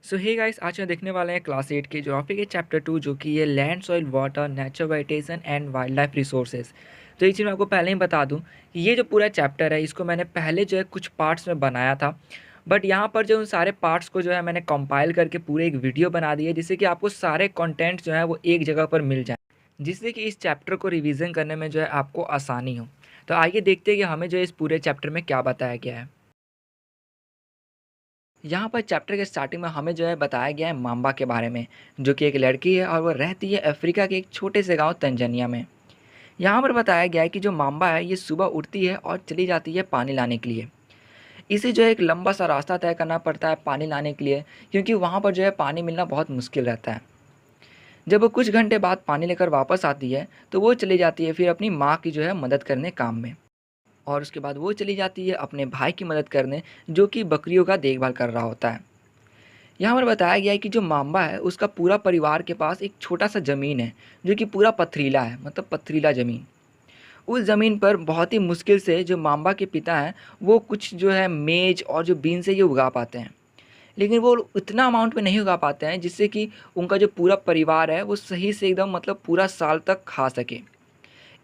सो hey guys, आज हम देखने वाले हैं क्लास 8 के ज्योग्राफी के चैप्टर 2 जो कि ये land soil water nature vegetation and wild life resources. तो ये चीज़ मैं आपको पहले ही बता दूं कि ये जो पूरा चैप्टर है इसको मैंने पहले जो है कुछ पार्ट्स में बनाया था। बट यहाँ पर जो उन सारे पार्ट्स को जो है मैंने कंपाइल करके पूरे एक वीडियो बना दी है, जिससे कि आपको सारे कंटेंट जो है वो एक जगह पर मिल जाए, जिससे कि इस चैप्टर को रिवीजन करने में जो है आपको आसानी हो। तो आइए देखते हैं कि हमें जो है इस पूरे चैप्टर में क्या बताया गया है। यहाँ पर चैप्टर के स्टार्टिंग में हमें जो है बताया गया है माम्बा के बारे में, जो कि एक लड़की है और वो रहती है अफ्रीका के एक छोटे से गांव तंजानिया में। यहाँ पर बताया गया है कि जो माम्बा है ये सुबह उठती है और चली जाती है पानी लाने के लिए। इसे जो है एक लंबा सा रास्ता तय करना पड़ता है पानी लाने के लिए, क्योंकि वहाँ पर जो है पानी मिलना बहुत मुश्किल रहता है। जब वो कुछ घंटे बाद पानी लेकर वापस आती है तो वो चली जाती है फिर अपनी माँ की जो है मदद करने काम में, और उसके बाद वो चली जाती है अपने भाई की मदद करने, जो कि बकरियों का देखभाल कर रहा होता है। यहाँ पर बताया गया है कि जो माम्बा है उसका पूरा परिवार के पास एक छोटा सा ज़मीन है, जो कि पूरा पथरीला है, मतलब पथरीला ज़मीन। उस ज़मीन पर बहुत ही मुश्किल से जो माम्बा के पिता हैं वो कुछ जो है मेज और जो बीन्स है ये उगा पाते हैं। लेकिन वो इतना अमाउंट में नहीं उगा पाते हैं जिससे कि उनका जो पूरा परिवार है वो सही से एकदम मतलब पूरा साल तक खा सके।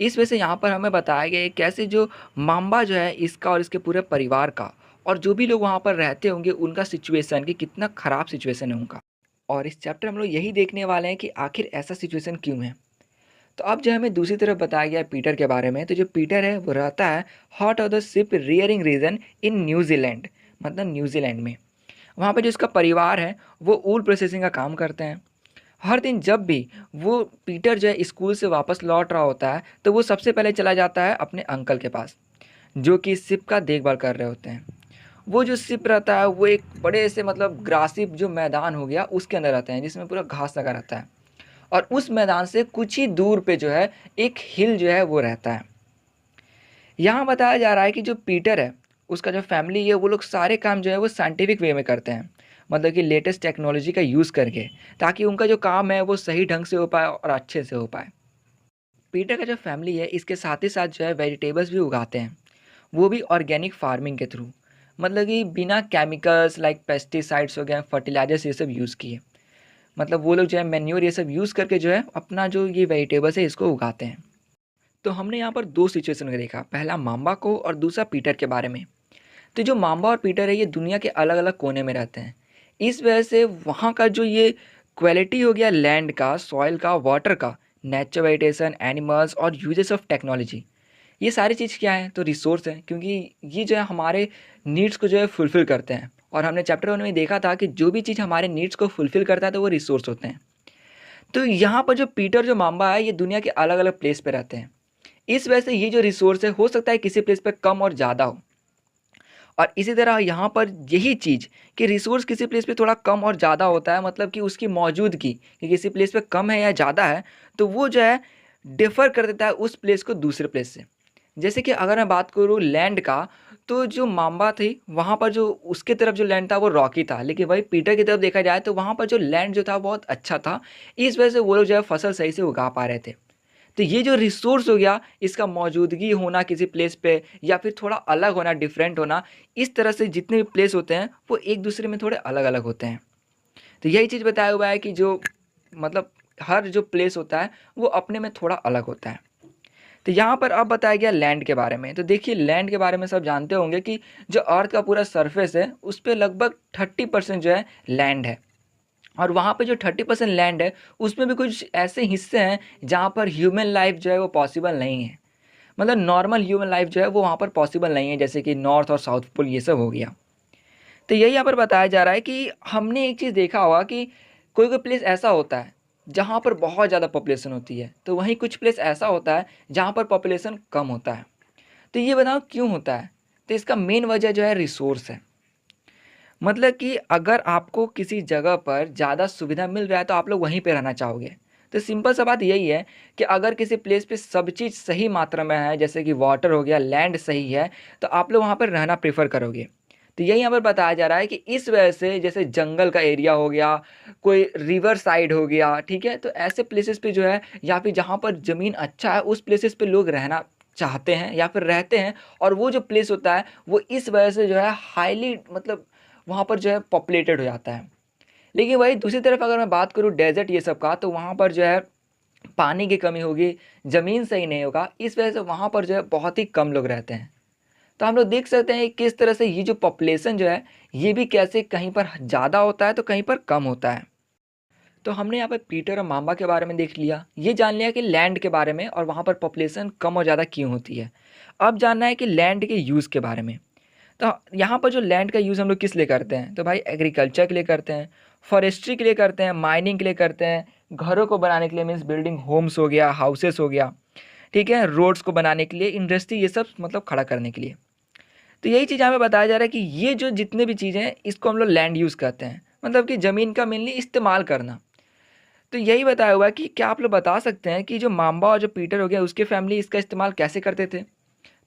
इस वजह से यहाँ पर हमें बताया गया है कैसे जो माम्बा जो है इसका और इसके पूरे परिवार का और जो भी लोग वहाँ पर रहते होंगे उनका सिचुएशन, कि कितना ख़राब सिचुएशन है उनका। और इस चैप्टर में हम लोग यही देखने वाले हैं कि आखिर ऐसा सिचुएशन क्यों है। तो अब जो हमें दूसरी तरफ बताया गया है पीटर के बारे में, तो जो पीटर है वो रहता है heart of the sheep rearing region in New Zealand, मतलब न्यूजीलैंड में। वहाँ पे जो उसका परिवार है वो वूल प्रोसेसिंग का काम करते हैं। हर दिन जब भी वो पीटर जो है स्कूल से वापस लौट रहा होता है तो वो सबसे पहले चला जाता है अपने अंकल के पास, जो कि शिप का देखभाल कर रहे होते हैं। वो जो शिप रहता है वो एक बड़े से मतलब ग्रासी जो मैदान हो गया उसके अंदर रहते हैं, जिसमें पूरा घास लगा रहता है। और उस मैदान से कुछ ही दूर पे जो है एक हिल जो है वो रहता है। यहाँ बताया जा रहा है कि जो पीटर है उसका जो फैमिली है वो लोग सारे काम जो है वो साइंटिफिक वे में करते हैं, मतलब कि लेटेस्ट टेक्नोलॉजी का यूज़ करके, ताकि उनका जो काम है वो सही ढंग से हो पाए और अच्छे से हो पाए। पीटर का जो फैमिली है इसके साथ ही साथ जो है वेजिटेबल्स भी उगाते हैं, वो भी ऑर्गेनिक फार्मिंग के थ्रू, मतलब कि बिना केमिकल्स लाइक पेस्टिसाइड्स हो गए, फर्टिलाइजर्स ये सब यूज़ किए। मतलब वो लोग जो है मैन्योर ये सब यूज़ करके जो है अपना जो ये वेजिटेबल्स है इसको उगाते हैं। तो हमने यहाँ पर दो सिचुएशन को देखा, पहला माम्बा को और दूसरा पीटर के बारे में। तो जो माम्बा और पीटर है ये दुनिया के अलग अलग कोने में रहते हैं। इस वजह से वहाँ का जो ये क्वालिटी हो गया लैंड का, सॉइल का, वाटर का, नेचर वेजिटेशन, एनिमल्स और यूजेस ऑफ टेक्नोलॉजी, ये सारी चीज़ क्या है तो रिसोर्स है, क्योंकि ये जो है हमारे नीड्स को जो है फुलफ़िल करते हैं। और हमने चैप्टर 1 में देखा था कि जो भी चीज़ हमारे नीड्स को फुलफ़िल करता है तो वो रिसोर्स होते हैं। तो यहाँ पर जो पीटर जो माम्बा है ये दुनिया के अलग अलग प्लेस पे रहते हैं। इस वजह से ये जो रिसोर्स है हो सकता है किसी प्लेस पे कम और ज़्यादा हो। और इसी तरह यहाँ पर यही चीज़ कि रिसोर्स किसी प्लेस पे थोड़ा कम और ज़्यादा होता है, मतलब कि उसकी मौजूदगी कि किसी प्लेस पे कम है या ज़्यादा है, तो वो जो है डिफ़र कर देता है उस प्लेस को दूसरे प्लेस से। जैसे कि अगर मैं बात करूँ लैंड का, तो जो माम्बा थी वहाँ पर जो उसके तरफ जो लैंड था वो रॉकी था, लेकिन वही पीटर की तरफ देखा जाए तो वहाँ पर जो लैंड जो था बहुत अच्छा था। इस वजह से वो लोग जो है फसल सही से उगा पा रहे थे। तो ये जो रिसोर्स हो गया इसका मौजूदगी होना किसी प्लेस पे या फिर थोड़ा अलग होना, डिफरेंट होना, इस तरह से जितने भी प्लेस होते हैं वो एक दूसरे में थोड़े अलग अलग होते हैं। तो यही चीज़ बताया हुआ है कि जो मतलब हर जो प्लेस होता है वो अपने में थोड़ा अलग होता है। तो यहाँ पर अब बताया गया लैंड के बारे में। तो देखिए लैंड के बारे में सब जानते होंगे कि जो अर्थ का पूरा सरफेस है उस पर लगभग 30% जो है लैंड है। और वहाँ पे जो 30% लैंड है उसमें भी कुछ ऐसे हिस्से हैं जहाँ पर ह्यूमन लाइफ जो है वो पॉसिबल नहीं है, मतलब नॉर्मल ह्यूमन लाइफ जो है वो वहाँ पर पॉसिबल नहीं है, जैसे कि नॉर्थ और साउथ पोल ये सब हो गया। तो यही यहाँ पर बताया जा रहा है कि हमने एक चीज़ देखा होगा कि कोई कोई प्लेस ऐसा होता है जहाँ पर बहुत ज़्यादा पॉपुलेशन होती है, तो वहीं कुछ प्लेस ऐसा होता है जहाँ पर पॉपुलेशन कम होता है। तो ये बताओ क्यों होता है। तो इसका मेन वजह जो है रिसोर्स है। मतलब कि अगर आपको किसी जगह पर ज़्यादा सुविधा मिल रहा है तो आप लोग वहीं पे रहना चाहोगे। तो सिंपल सा बात यही है कि अगर किसी प्लेस पे सब चीज़ सही मात्रा में है, जैसे कि वाटर हो गया, लैंड सही है, तो आप लोग वहाँ पर रहना प्रेफर करोगे। तो यही यहाँ पर बताया जा रहा है कि इस वजह से जैसे जंगल का एरिया हो गया, कोई रिवर साइड हो गया, ठीक है, तो ऐसे प्लेसेस पे जो है या फिर जहाँ पर ज़मीन अच्छा है उस प्लेसेस पे लोग रहना चाहते हैं या फिर रहते हैं। और वो जो प्लेस होता है वो इस वजह से जो है हाईली मतलब वहाँ पर जो है पॉपुलेटेड हो जाता है। लेकिन वही दूसरी तरफ अगर मैं बात करूँ डेज़र्ट ये सब का, तो वहाँ पर जो है पानी की कमी होगी, ज़मीन सही नहीं होगा, इस वजह से वहाँ पर जो है बहुत ही कम लोग रहते हैं। तो हम लोग देख सकते हैं किस तरह से ये जो पॉपुलेशन जो है, ये भी कैसे कहीं पर ज़्यादा होता है तो कहीं पर कम होता है। तो हमने यहाँ पे पीटर और माम्बा के बारे में देख लिया, ये जान लिया कि लैंड के बारे में और वहाँ पर पॉपुलेशन कम और ज़्यादा क्यों होती है। अब जानना है कि लैंड के यूज़ के बारे में। तो यहाँ पर जो लैंड का यूज़ हम लोग किस लिए करते हैं, तो भाई एग्रीकल्चर के लिए करते हैं, फॉरेस्ट्री के लिए करते हैं, माइनिंग के लिए करते हैं, घरों को बनाने के लिए मीन्स बिल्डिंग होम्स हो गया, हाउसेस हो गया, ठीक है, रोड्स को बनाने के लिए, इंडस्ट्री ये सब मतलब खड़ा करने के लिए। तो यही चीज़ हमें बताया जा रहा है कि ये जो जितने भी चीज़ें हैं इसको हम लोग लैंड यूज़ कहते हैं, मतलब कि ज़मीन का मेनली इस्तेमाल करना। तो यही बताया हुआ है कि क्या आप लोग बता सकते हैं कि जो माम्बा और जो पीटर हो गया उसके फैमिली इसका इस्तेमाल कैसे करते थे।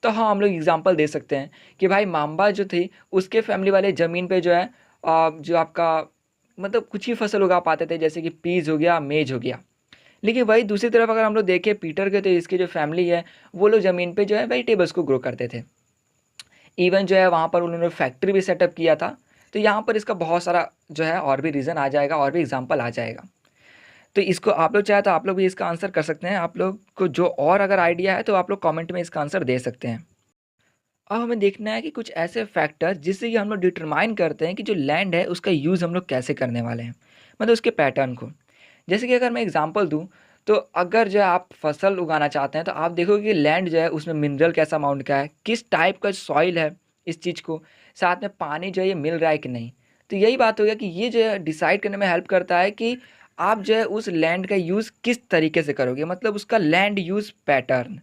तो हाँ, हम लोग एग्जांपल दे सकते हैं कि भाई माम्बा जो थी उसके फैमिली वाले ज़मीन पे जो है जो आपका मतलब कुछ ही फसल उगा पाते थे, जैसे कि पीज हो गया, मेज हो गया। लेकिन वही दूसरी तरफ अगर हम लोग देखें पीटर के, तो इसकी जो फैमिली है वो लोग ज़मीन पे जो है वेजिटेबल्स को ग्रो करते थे। इवन जो है वहाँ पर उन्होंने फैक्ट्री भी सेटअप किया था। तो यहाँ पर इसका बहुत सारा जो है और भी रीज़न आ जाएगा और भी एग्जाम्पल आ जाएगा। तो इसको आप लोग चाहे तो आप लोग भी इसका आंसर कर सकते हैं। आप लोग को जो और अगर आइडिया है तो आप लोग कमेंट में इसका आंसर दे सकते हैं। अब हमें देखना है कि कुछ ऐसे फैक्टर जिससे कि हम लोग डिटरमाइन करते हैं कि जो लैंड है उसका यूज़ हम लोग कैसे करने वाले हैं, मतलब उसके पैटर्न को। जैसे कि अगर मैं एग्जांपल दूं, तो अगर जो है आप फसल उगाना चाहते हैं तो आप देखोगे कि लैंड जो है उसमें मिनरल कैसा अमाउंट का है, किस टाइप का सॉइल है इस चीज़ को, साथ में पानी जो है ये मिल रहा है कि नहीं। तो यही बात हो गया कि ये जो है डिसाइड करने में हेल्प करता है कि आप जो है उस लैंड का यूज़ किस तरीके से करोगे, मतलब उसका लैंड यूज़ पैटर्न।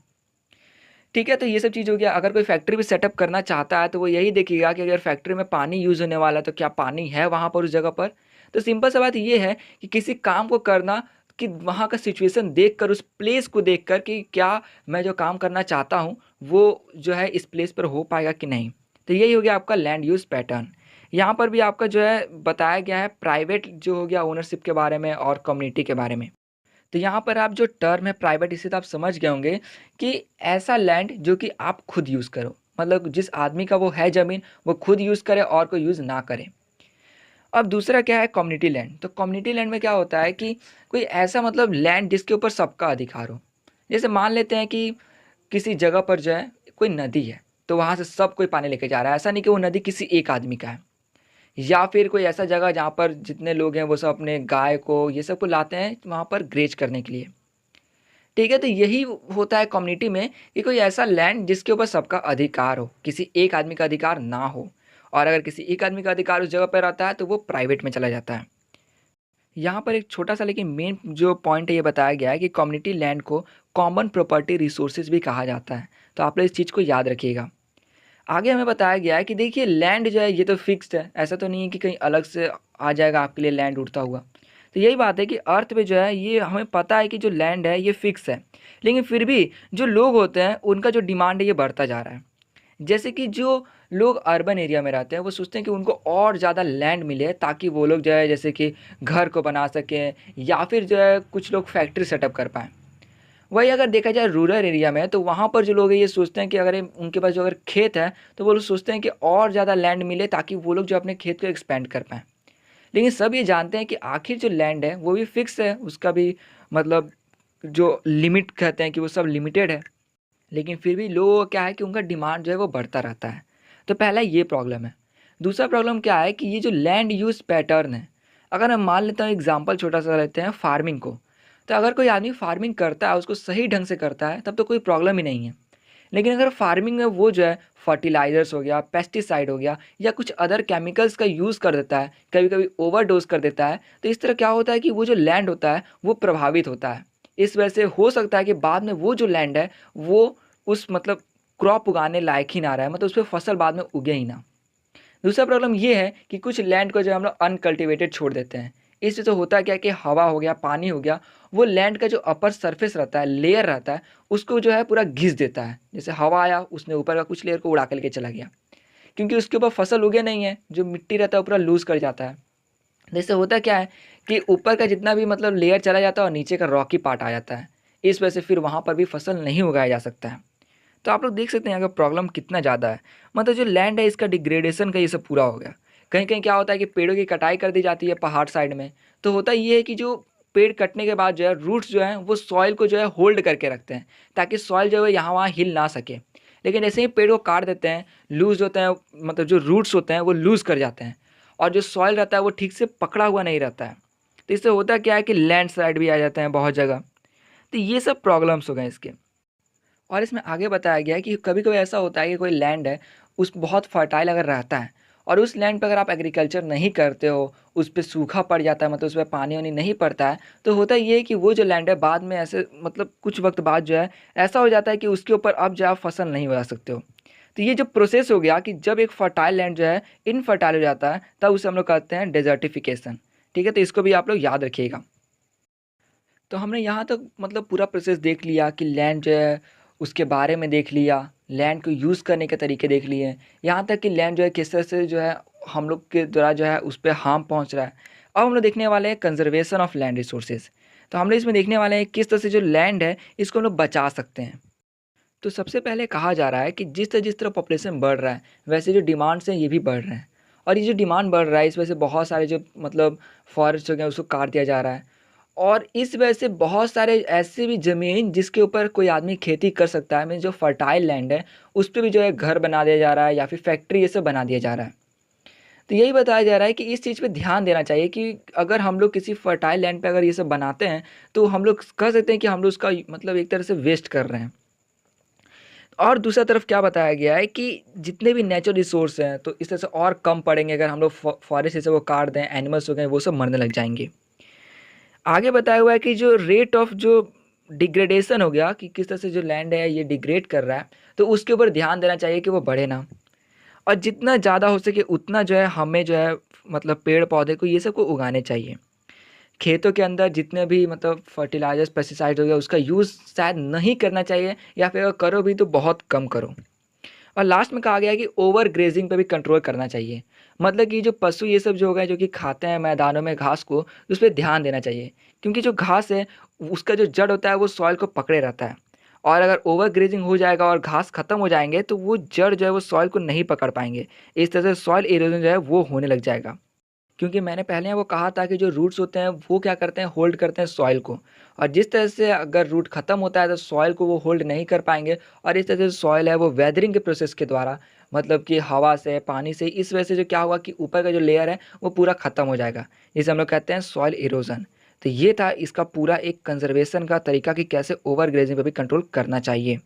ठीक है, तो ये सब चीज़ हो गया। अगर कोई फैक्ट्री भी सेटअप करना चाहता है तो वो यही देखिएगा कि अगर फैक्ट्री में पानी यूज़ होने वाला है तो क्या पानी है वहाँ पर उस जगह पर। तो सिंपल सा बात ये है कि किसी काम को करना कि वहाँ का सिचुएशन देख कर, उस प्लेस को देख कर कि क्या मैं जो काम करना चाहता हूँ वो जो है इस प्लेस पर हो पाएगा कि नहीं। तो यही हो गया आपका लैंड यूज़ पैटर्न। यहाँ पर भी आपका जो है बताया गया है प्राइवेट जो हो गया ओनरशिप के बारे में और कम्युनिटी के बारे में। तो यहाँ पर आप जो टर्म है प्राइवेट, इसे तो आप समझ गए होंगे कि ऐसा लैंड जो कि आप खुद यूज़ करो, मतलब जिस आदमी का वो है ज़मीन वो खुद यूज़ करे और कोई यूज़ ना करे। अब दूसरा क्या है, कम्युनिटी लैंड। तो कम्युनिटी लैंड में क्या होता है कि कोई ऐसा मतलब लैंड जिसके ऊपर सबका अधिकार हो। जैसे मान लेते हैं कि किसी जगह पर जो है कोई नदी है, तो वहाँ से सब कोई पानी लेके जा रहा है, ऐसा नहीं कि वो नदी किसी एक आदमी का है। या फिर कोई ऐसा जगह जहाँ पर जितने लोग हैं वो सब अपने गाय को ये सब को लाते हैं वहाँ पर ग्रेज करने के लिए। ठीक है, तो यही होता है कम्युनिटी में कि कोई ऐसा लैंड जिसके ऊपर सबका अधिकार हो, किसी एक आदमी का अधिकार ना हो। और अगर किसी एक आदमी का अधिकार उस जगह पर रहता है तो वो प्राइवेट में चला जाता है। यहाँ पर एक छोटा सा लेकिन मेन जो पॉइंट है ये बताया गया है कि कम्युनिटी लैंड को कॉमन प्रॉपर्टी रिसोर्सेज भी कहा जाता है। तो आप लोग इस चीज़ को याद रखिएगा। आगे हमें बताया गया है कि देखिए लैंड जो है ये तो फिक्स्ड है, ऐसा तो नहीं है कि कहीं अलग से आ जाएगा आपके लिए लैंड उड़ता हुआ। तो यही बात है कि अर्थ पे जो है ये हमें पता है कि जो लैंड है ये फिक्स है, लेकिन फिर भी जो लोग होते हैं उनका जो डिमांड है ये बढ़ता जा रहा है। जैसे कि जो लोग अर्बन एरिया में रहते हैं वो सोचते हैं कि उनको और ज़्यादा लैंड मिले ताकि वो लोग जो है जैसे कि घर को बना सकें या फिर जो है कुछ लोग फैक्ट्री सेटअप कर पाएँ। वही अगर देखा जाए रूरल एरिया में तो वहाँ पर जो लोग हैं ये सोचते हैं कि अगर उनके पास जो अगर खेत है तो वो लोग सोचते हैं कि और ज़्यादा लैंड मिले ताकि वो लोग जो अपने खेत को एक्सपेंड कर पाएँ। लेकिन सब ये जानते हैं कि आखिर जो लैंड है वो भी फिक्स है, उसका भी मतलब जो लिमिट कहते हैं कि वो सब लिमिटेड है। लेकिन फिर भी लोगों को क्या है कि उनका डिमांड जो है वो बढ़ता रहता है। तो पहला ये प्रॉब्लम है। दूसरा प्रॉब्लम क्या है कि ये जो लैंड यूज़ पैटर्न है, अगर हम मान लेते हैं एग्जांपल छोटा सा लेते हैं फार्मिंग को। तो अगर कोई आदमी फार्मिंग करता है उसको सही ढंग से करता है तब तो कोई प्रॉब्लम ही नहीं है। लेकिन अगर फार्मिंग में वो जो है फर्टिलाइज़र्स हो गया, पेस्टिसाइड हो गया या कुछ अदर केमिकल्स का यूज़ कर देता है, कभी-कभी ओवरडोज़ कर देता है, तो इस तरह क्या होता है कि वो जो लैंड होता है वो प्रभावित होता है। इस वजह से हो सकता है कि बाद में वो जो लैंड है वो उस मतलब क्रॉप उगाने लायक ही ना रहा है, मतलब उस पे फसल बाद में उगे ही ना। दूसरा प्रॉब्लम ये है कि कुछ लैंड को जो हम लोग अनकल्टिवेटेड छोड़ देते हैं। इससे तो होता क्या है कि हवा हो गया, पानी हो गया, वो लैंड का जो अपर सरफेस रहता है, लेयर रहता है, उसको जो है पूरा घिस देता है। जैसे हवा आया, उसने ऊपर का कुछ लेयर को उड़ा कर के चला गया, क्योंकि उसके ऊपर फसल उगे नहीं है, जो मिट्टी रहता है वो पूरा लूज़ कर जाता है। जैसे होता क्या है कि ऊपर का जितना भी मतलब लेयर चला जाता है और नीचे का रॉकी पार्ट आ जाता है। इस वजह से फिर वहाँ पर भी फसल नहीं उगाया जा सकता है। तो आप लोग देख सकते हैं अगर प्रॉब्लम कितना ज़्यादा है, मतलब जो लैंड है इसका डिग्रेडेशन का ये सब पूरा हो गया। कहीं कहीं क्या होता है कि पेड़ों की कटाई कर दी जाती है पहाड़ साइड में, तो होता ये है कि जो पेड़ कटने के बाद जो है रूट्स जो हैं वो सॉइल को जो है होल्ड करके रखते हैं, ताकि सॉइल जो है यहाँ वहाँ हिल ना सके। लेकिन ऐसे ही पेड़ को काट देते हैं, लूज़ होते हैं, मतलब जो रूट्स होते हैं वो लूज़ कर जाते हैं, और जो सॉइल रहता है वो ठीक से पकड़ा हुआ नहीं रहता है। तो इससे होता क्या है कि लैंडस्लाइड भी आ जाते हैं बहुत जगह। तो ये सब प्रॉब्लम्स हो गए इसके। और इसमें आगे बताया गया है कि कभी-कभी ऐसा होता है कि कोई लैंड है, उस बहुत फर्टाइल अगर रहता है, और उस लैंड पे अगर आप एग्रीकल्चर नहीं करते हो, उस पे सूखा पड़ जाता है, मतलब उस पे पानी-वानी नहीं पड़ता है, तो होता ये है कि वो जो लैंड है बाद में ऐसे मतलब कुछ वक़्त बाद जो है, ऐसा हो जाता है कि उसके ऊपर अब जो है आप फसल नहीं उगा सकते हो। तो ये जो प्रोसेस हो गया कि जब एक फर्टाइल लैंड जो है इनफर्टाइल हो जाता है, तब उसे हम लोग कहते हैं डेज़र्टिफ़िकेशन। ठीक है? तो इसको भी आप लोग याद रखिएगा। तो हमने यहाँ तक मतलब पूरा प्रोसेस देख लिया कि लैंड जो है उसके बारे में देख लिया, लैंड को यूज़ करने के तरीके देख लिए, यहाँ तक कि लैंड जो है किस तरह से जो है हम लोग के द्वारा जो है उस पे हार्म पहुँच रहा है। अब हम लोग देखने वाले हैं कंज़र्वेशन ऑफ लैंड रिसोर्सेज़। तो हम लोग इसमें देखने वाले हैं किस तरह से जो लैंड है इसको हम लोग बचा सकते हैं। तो सबसे पहले कहा जा रहा है कि जिस तरह पॉपुलेशन बढ़ रहा है, वैसे जो डिमांड्स हैं ये भी बढ़ रहे हैं। और ये जो डिमांड बढ़ रहा है इस वजह से बहुत सारे जो मतलब फॉरेस्ट हो गए उसको काट दिया जा रहा है। और इस वजह से बहुत सारे ऐसी भी ज़मीन जिसके ऊपर कोई आदमी खेती कर सकता है, मीन्स जो फर्टाइल लैंड है, उस पे भी जो है घर बना दिया जा रहा है या फिर फैक्ट्री ये सब बना दिया जा रहा है। तो यही बताया जा रहा है कि इस चीज़ पे ध्यान देना चाहिए कि अगर हम लोग किसी फर्टाइल लैंड पे अगर ये सब बनाते हैं, तो हम लोग कह सकते हैं कि हम लोग उसका मतलब एक तरह से वेस्ट कर रहे हैं। और दूसरा तरफ क्या बताया गया है कि जितने भी नेचुरल रिसोर्स हैं, तो इस तरह से और कम पड़ेंगे अगर हम लोग फॉरेस्ट जैसे वो काट दें, एनिमल्स हो गए वो सब मरने लग जाएँगे। आगे बताया हुआ है कि जो रेट ऑफ जो डिग्रेडेशन हो गया कि किस तरह से जो लैंड है ये डिग्रेड कर रहा है, तो उसके ऊपर ध्यान देना चाहिए कि वो बढ़े ना। और जितना ज़्यादा हो सके उतना जो है हमें जो है मतलब पेड़-पौधे को ये सब को उगाने चाहिए। खेतों के अंदर जितने भी मतलब फर्टिलाइज़र्स, पेस्टिसाइड हो गया उसका यूज़ शायद नहीं करना चाहिए, या फिर अगर करो भी तो बहुत कम करो। और लास्ट में कहा गया है कि ओवर ग्रेजिंग पे भी कंट्रोल करना चाहिए। मतलब कि जो पशु ये सब जो हो गए जो कि खाते हैं मैदानों में घास को, उस पे ध्यान देना चाहिए। क्योंकि जो घास है उसका जो जड़ होता है वो सॉइल को पकड़े रहता है। और अगर ओवर ग्रेजिंग हो जाएगा और घास खत्म हो जाएँगे तो वो जड़ जो है वो सॉइल को नहीं पकड़ पाएँगे। इस तरह से सॉइल इरोज़न जो है वो होने लग जाएगा। क्योंकि मैंने पहले वो कहा था कि जो रूट्स होते हैं वो क्या करते हैं, होल्ड करते हैं सॉइल को। और जिस तरह से अगर रूट ख़त्म होता है तो सॉइल को वो होल्ड नहीं कर पाएँगे, और इस तरह से सॉइल है वो वेदरिंग के प्रोसेस के द्वारा, मतलब कि हवा से, पानी से, इस वजह से जो क्या होगा कि ऊपर का जो लेयर है वो पूरा ख़त्म हो जाएगा। जिसे हम लोग कहते हैं सॉइल इरोज़न। तो ये था इसका पूरा एक कंज़र्वेशन का तरीका कि कैसे ओवर ग्रेज़िंग पे भी कंट्रोल करना चाहिए।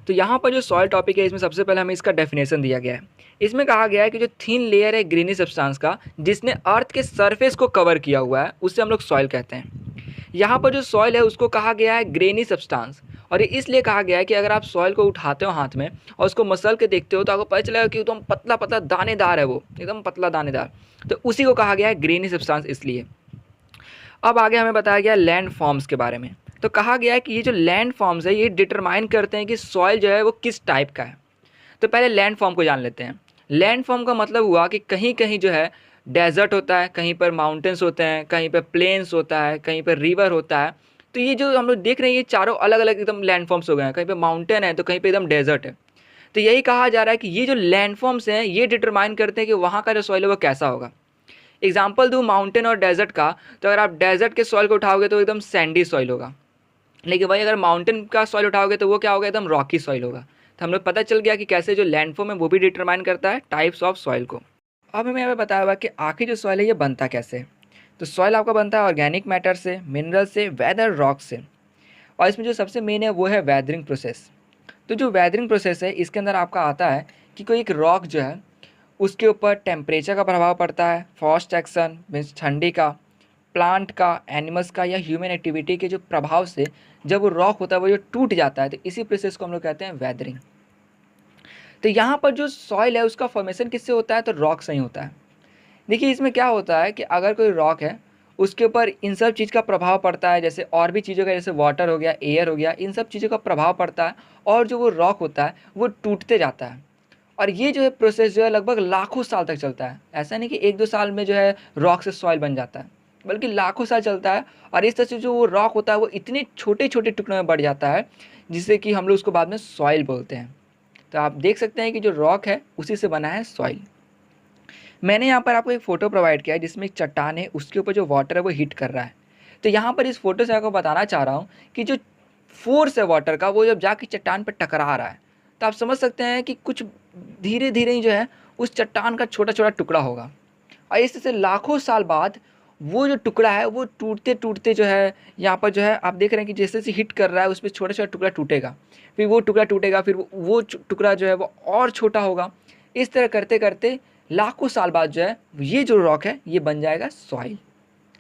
तो यहाँ पर जो सॉइल टॉपिक है इसमें सबसे पहले हमें इसका डेफिनेशन दिया गया है। इसमें कहा गया है कि जो थिन लेयर है ग्रीनी सब्सटेंस का जिसने अर्थ के सरफेस को कवर किया हुआ है उसे हम लोग सॉइल कहते हैं। यहाँ पर जो सॉइल है उसको कहा गया है ग्रेनी सब्सटेंस। और ये इसलिए कहा गया है कि अगर आप सॉइल को उठाते हो हाथ में और उसको मसल के देखते हो तो आपको पता चलेगा कि एकदम पतला पतला दानेदार है, वो एकदम पतला दानेदार। तो उसी को कहा गया है ग्रेनी सब्सटेंस इसलिए। अब आगे हमें बताया गया लैंड फॉर्म्स के बारे में। तो कहा गया है कि ये जो लैंड फॉर्म्स है ये डिटरमाइन करते हैं कि सॉइल जो है वो किस टाइप का है। तो पहले लैंड फॉर्म को जान लेते हैं। लैंड फॉर्म का मतलब हुआ कि कहीं कहीं जो है डेजर्ट होता है, कहीं पर माउंटेन्स होते हैं, कहीं पर प्लेन्स होता है, कहीं पर रिवर होता है। तो ये जो हम लोग देख रहे हैं ये चारों अलग अलग एकदम लैंड फॉर्म्स हो गए हैं। कहीं पे माउंटेन है तो कहीं पे एकदम डेजर्ट है। तो यही कहा जा रहा है कि ये जो लैंड फॉर्म्स हैं ये डिटरमाइन करते हैं कि वहाँ का जो सॉइल है वो कैसा होगा। एग्जाम्पल दूँ माउंटेन और डेजर्ट का, तो अगर आप डेजर्ट के सॉइल को उठाओगे तो एकदम सैंडी सॉइल होगा। लेकिन वही अगर माउंटेन का सॉइल उठाओगे तो वो क्या होगा, एकदम रॉकी सॉइल होगा। तो हम लोग पता चल गया कि कैसे जो लैंडफॉर्म है वो भी डिटरमाइन करता है टाइप्स ऑफ सॉइल को। अब हमें यहाँ पे बताया हुआ कि आखिर जो सॉइल है ये बनता कैसे। तो सॉइल आपका बनता है ऑर्गेनिक मैटर से, मिनरल से, वेदर रॉक से। और इसमें जो सबसे मेन है वो है वेदरिंग प्रोसेस। तो जो वेदरिंग प्रोसेस है इसके अंदर आपका आता है कि कोई एक रॉक जो है उसके ऊपर टेम्परेचर का प्रभाव पड़ता है, फॉस्ट एक्शन मीन्स ठंडी का, प्लांट का, एनिमल्स का या ह्यूमन एक्टिविटी के जो प्रभाव से जब वो रॉक होता है वो जो टूट जाता है, तो इसी प्रोसेस को हम लोग कहते हैं वेदरिंग। तो यहाँ पर जो सॉइल है उसका फॉर्मेशन किससे होता है, तो रॉक से ही होता है। देखिए इसमें क्या होता है कि अगर कोई रॉक है उसके ऊपर इन सब चीज़ का प्रभाव पड़ता है, जैसे और भी चीज़ों का, जैसे वाटर हो गया, एयर हो गया, इन सब चीज़ों का प्रभाव पड़ता है, और जो वो रॉक होता है वो टूटते जाता है। और ये जो है प्रोसेस जो है लगभग लाखों साल तक चलता है। ऐसा नहीं कि 1-2 साल में जो है रॉक से सॉइल बन जाता है, बल्कि लाखों साल चलता है। और इस तरह से जो वो रॉक होता है वो इतने छोटे-छोटे टुकड़ों में बढ़ जाता है, जिससे कि हम लोग उसको बाद में सॉइल बोलते हैं। तो आप देख सकते हैं कि जो रॉक है उसी से बना है सॉइल। मैंने यहाँ पर आपको एक फ़ोटो प्रोवाइड किया है जिसमें एक चट्टान है, उसके ऊपर जो वाटर है वो हीट कर रहा है। तो यहाँ पर इस फ़ोटो से आपको बताना चाह रहा हूँ कि जो फ़ोर्स है वाटर का वो जब जाके चट्टान पर टकरा रहा है, तो आप समझ सकते हैं कि कुछ धीरे-धीरे ही जो है उस चट्टान का छोटा-छोटा टुकड़ा होगा और इस तरह से लाखों साल बाद वो जो टुकड़ा है वो टूटते-टूटते जो है यहाँ पर जो है आप देख रहे हैं कि जैसे-जैसे हिट कर रहा है उसमें छोटा-छोटा टुकड़ा टूटेगा। फिर वो टुकड़ा टूटेगा, फिर वो टुकड़ा जो है वो और छोटा होगा। इस तरह करते-करते लाखों साल बाद जो है ये जो रॉक है ये बन जाएगा सॉइल।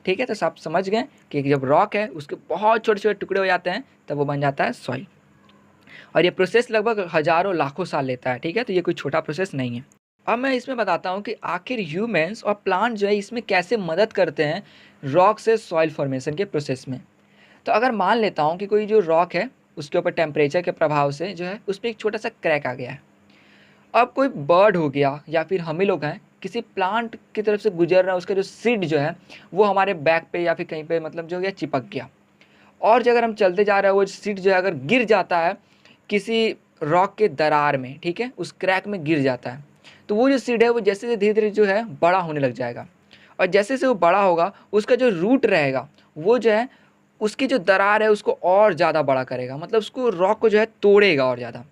ठीक है, तो आप समझ गए कि जब रॉक है उसके बहुत छोटे-छोटे टुकड़े हो जाते हैं तब वो बन जाता है सॉइल। और ये प्रोसेस लगभग हज़ारों लाखों साल लेता है। ठीक है, तो ये कोई छोटा प्रोसेस नहीं है। अब मैं इसमें बताता हूँ कि आखिर ह्यूमन्स और प्लांट जो है इसमें कैसे मदद करते हैं रॉक से सॉइल फॉर्मेशन के प्रोसेस में। तो अगर मान लेता हूँ कि कोई जो रॉक है उसके ऊपर टेम्परेचर के प्रभाव से जो है उसमें एक छोटा सा क्रैक आ गया है। अब कोई बर्ड हो गया या फिर हम ही लोग हैं किसी प्लांट की तरफ से गुजर रहा है, उसका जो सीड जो है वो हमारे बैक पे या फिर कहीं पे मतलब जो गया चिपक गया। और जो अगर हम चलते जा रहे हैं वो सीड जो है अगर गिर जाता है किसी रॉक के दरार में, ठीक है, उस क्रैक में गिर जाता है, तो वो जो सीड है वो जैसे धीरे-धीरे जो है बड़ा होने लग जाएगा। और जैसे-जैसे वो बड़ा होगा उसका जो रूट रहेगा वो जो है उसकी जो दरार है उसको और ज़्यादा बड़ा करेगा, मतलब उसको रॉक को जो है तोड़ेगा और ज़्यादा।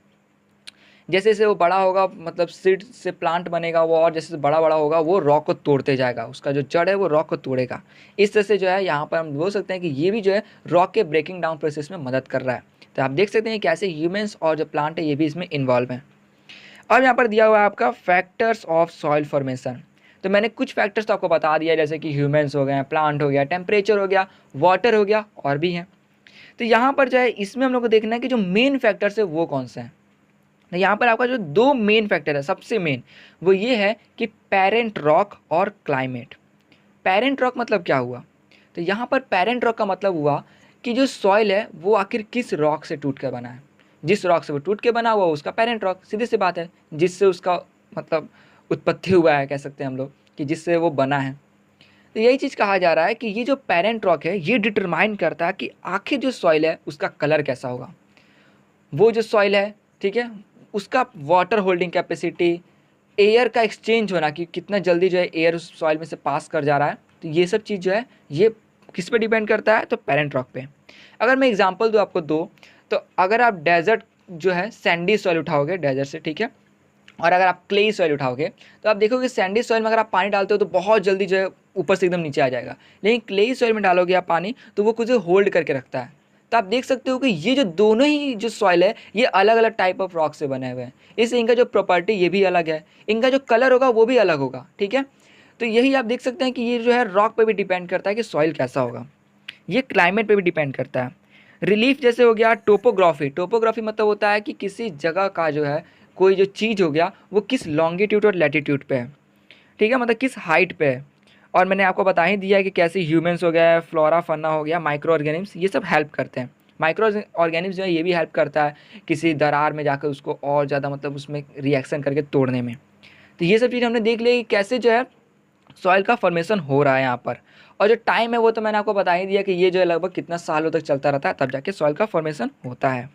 जैसे-जैसे वो बड़ा होगा मतलब सीड से प्लांट बनेगा वो, और जैसे बड़ा-बड़ा होगा वो रॉक को तोड़ते जाएगा, उसका जो जड़ है वो रॉक को तोड़ेगा। इस तरह से जो है यहाँ पर हम बोल सकते हैं कि ये भी जो है रॉक के ब्रेकिंग डाउन प्रोसेस में मदद कर रहा है। तो आप देख सकते हैं कैसे ह्यूमन्स और जो प्लांट है ये भी इसमें इन्वॉल्व हैं। अब यहाँ पर दिया हुआ है आपका फैक्टर्स ऑफ सॉइल फॉर्मेशन। तो मैंने कुछ फैक्टर्स तो आपको बता दिया जैसे कि ह्यूमन्स हो गए, प्लांट हो गया, टेम्परेचर हो गया, वाटर हो गया और भी हैं। तो यहाँ पर जो है इसमें हम लोग को देखना है कि जो मेन फैक्टर्स है वो कौन से हैं। तो यहाँ पर आपका जो दो मेन फैक्टर है सबसे मेन वो ये है कि पेरेंट रॉक और क्लाइमेट। पेरेंट रॉक मतलब क्या हुआ, तो यहाँ पर पेरेंट रॉक का मतलब हुआ कि जो सॉइल है वो आखिर किस रॉक से टूट कर बना है। जिस रॉक से वो टूट के बना हुआ उसका पेरेंट रॉक, सीधी सी बात है, जिससे उसका मतलब उत्पत्ति हुआ है कह सकते हैं हम लोग कि जिससे वो बना है। तो यही चीज़ कहा जा रहा है कि ये जो पेरेंट रॉक है ये डिटरमाइन करता है कि आखिर जो सॉइल है उसका कलर कैसा होगा। वो जो सॉइल है, ठीक है, उसका वाटर होल्डिंग कैपेसिटी, एयर का एक्सचेंज होना कि कितना जल्दी जो है एयर उस सॉइल में से पास कर जा रहा है, तो ये सब चीज़ जो है ये किस पे डिपेंड करता है, तो पेरेंट रॉक पे। अगर मैं एग्जांपल दूँ आपको दो, तो अगर आप डेजर्ट जो है सैंडी सॉइल उठाओगे डेजर्ट से, ठीक है, और अगर आप क्लेई सॉइल उठाओगे तो आप देखोगे सैंडी सॉइल में अगर आप पानी डालते हो तो बहुत जल्दी जो है ऊपर से एकदम नीचे आ जाएगा, लेकिन क्लेई सॉइल में डालोगे आप पानी तो वो कुछ होल्ड करके रखता है। तो आप देख सकते हो कि ये जो दोनों ही जो सॉइल है ये अलग अलग टाइप ऑफ रॉक से बने हुए हैं, इससे इनका जो प्रॉपर्टी ये भी अलग है, इनका जो कलर होगा वो भी अलग होगा। ठीक है, तो यही आप देख सकते हैं कि ये जो है रॉक पे भी डिपेंड करता है कि सॉइल कैसा होगा, ये क्लाइमेट पे भी डिपेंड करता है। रिलीफ जैसे हो गया टोपोग्राफी, टोपोग्राफी मतलब होता है कि किसी जगह का जो है कोई जो चीज़ हो गया वो किस लॉन्गिट्यूड और लैटिट्यूड पे है, ठीक है, मतलब किस हाइट पे है। और मैंने आपको बता ही दिया है कि कैसे ह्यूमंस हो गया, फ्लोरा फन्ना हो गया, माइक्रो ऑर्गेनिम्स, ये सब हेल्प करते हैं। माइक्रो ऑर्गेनिम्स जो है ये भी हेल्प करता है किसी दरार में जाकर उसको और ज़्यादा मतलब उसमें रिएक्शन करके तोड़ने में। तो ये सब चीज़ हमने देख ली कि कैसे जो है सॉइल का फॉर्मेशन हो रहा है यहाँ पर। और जो टाइम है वो तो मैंने आपको बता ही दिया कि ये जो है लगभग कितना सालों तक चलता रहता है तब जाके सॉइल का फॉर्मेशन होता है।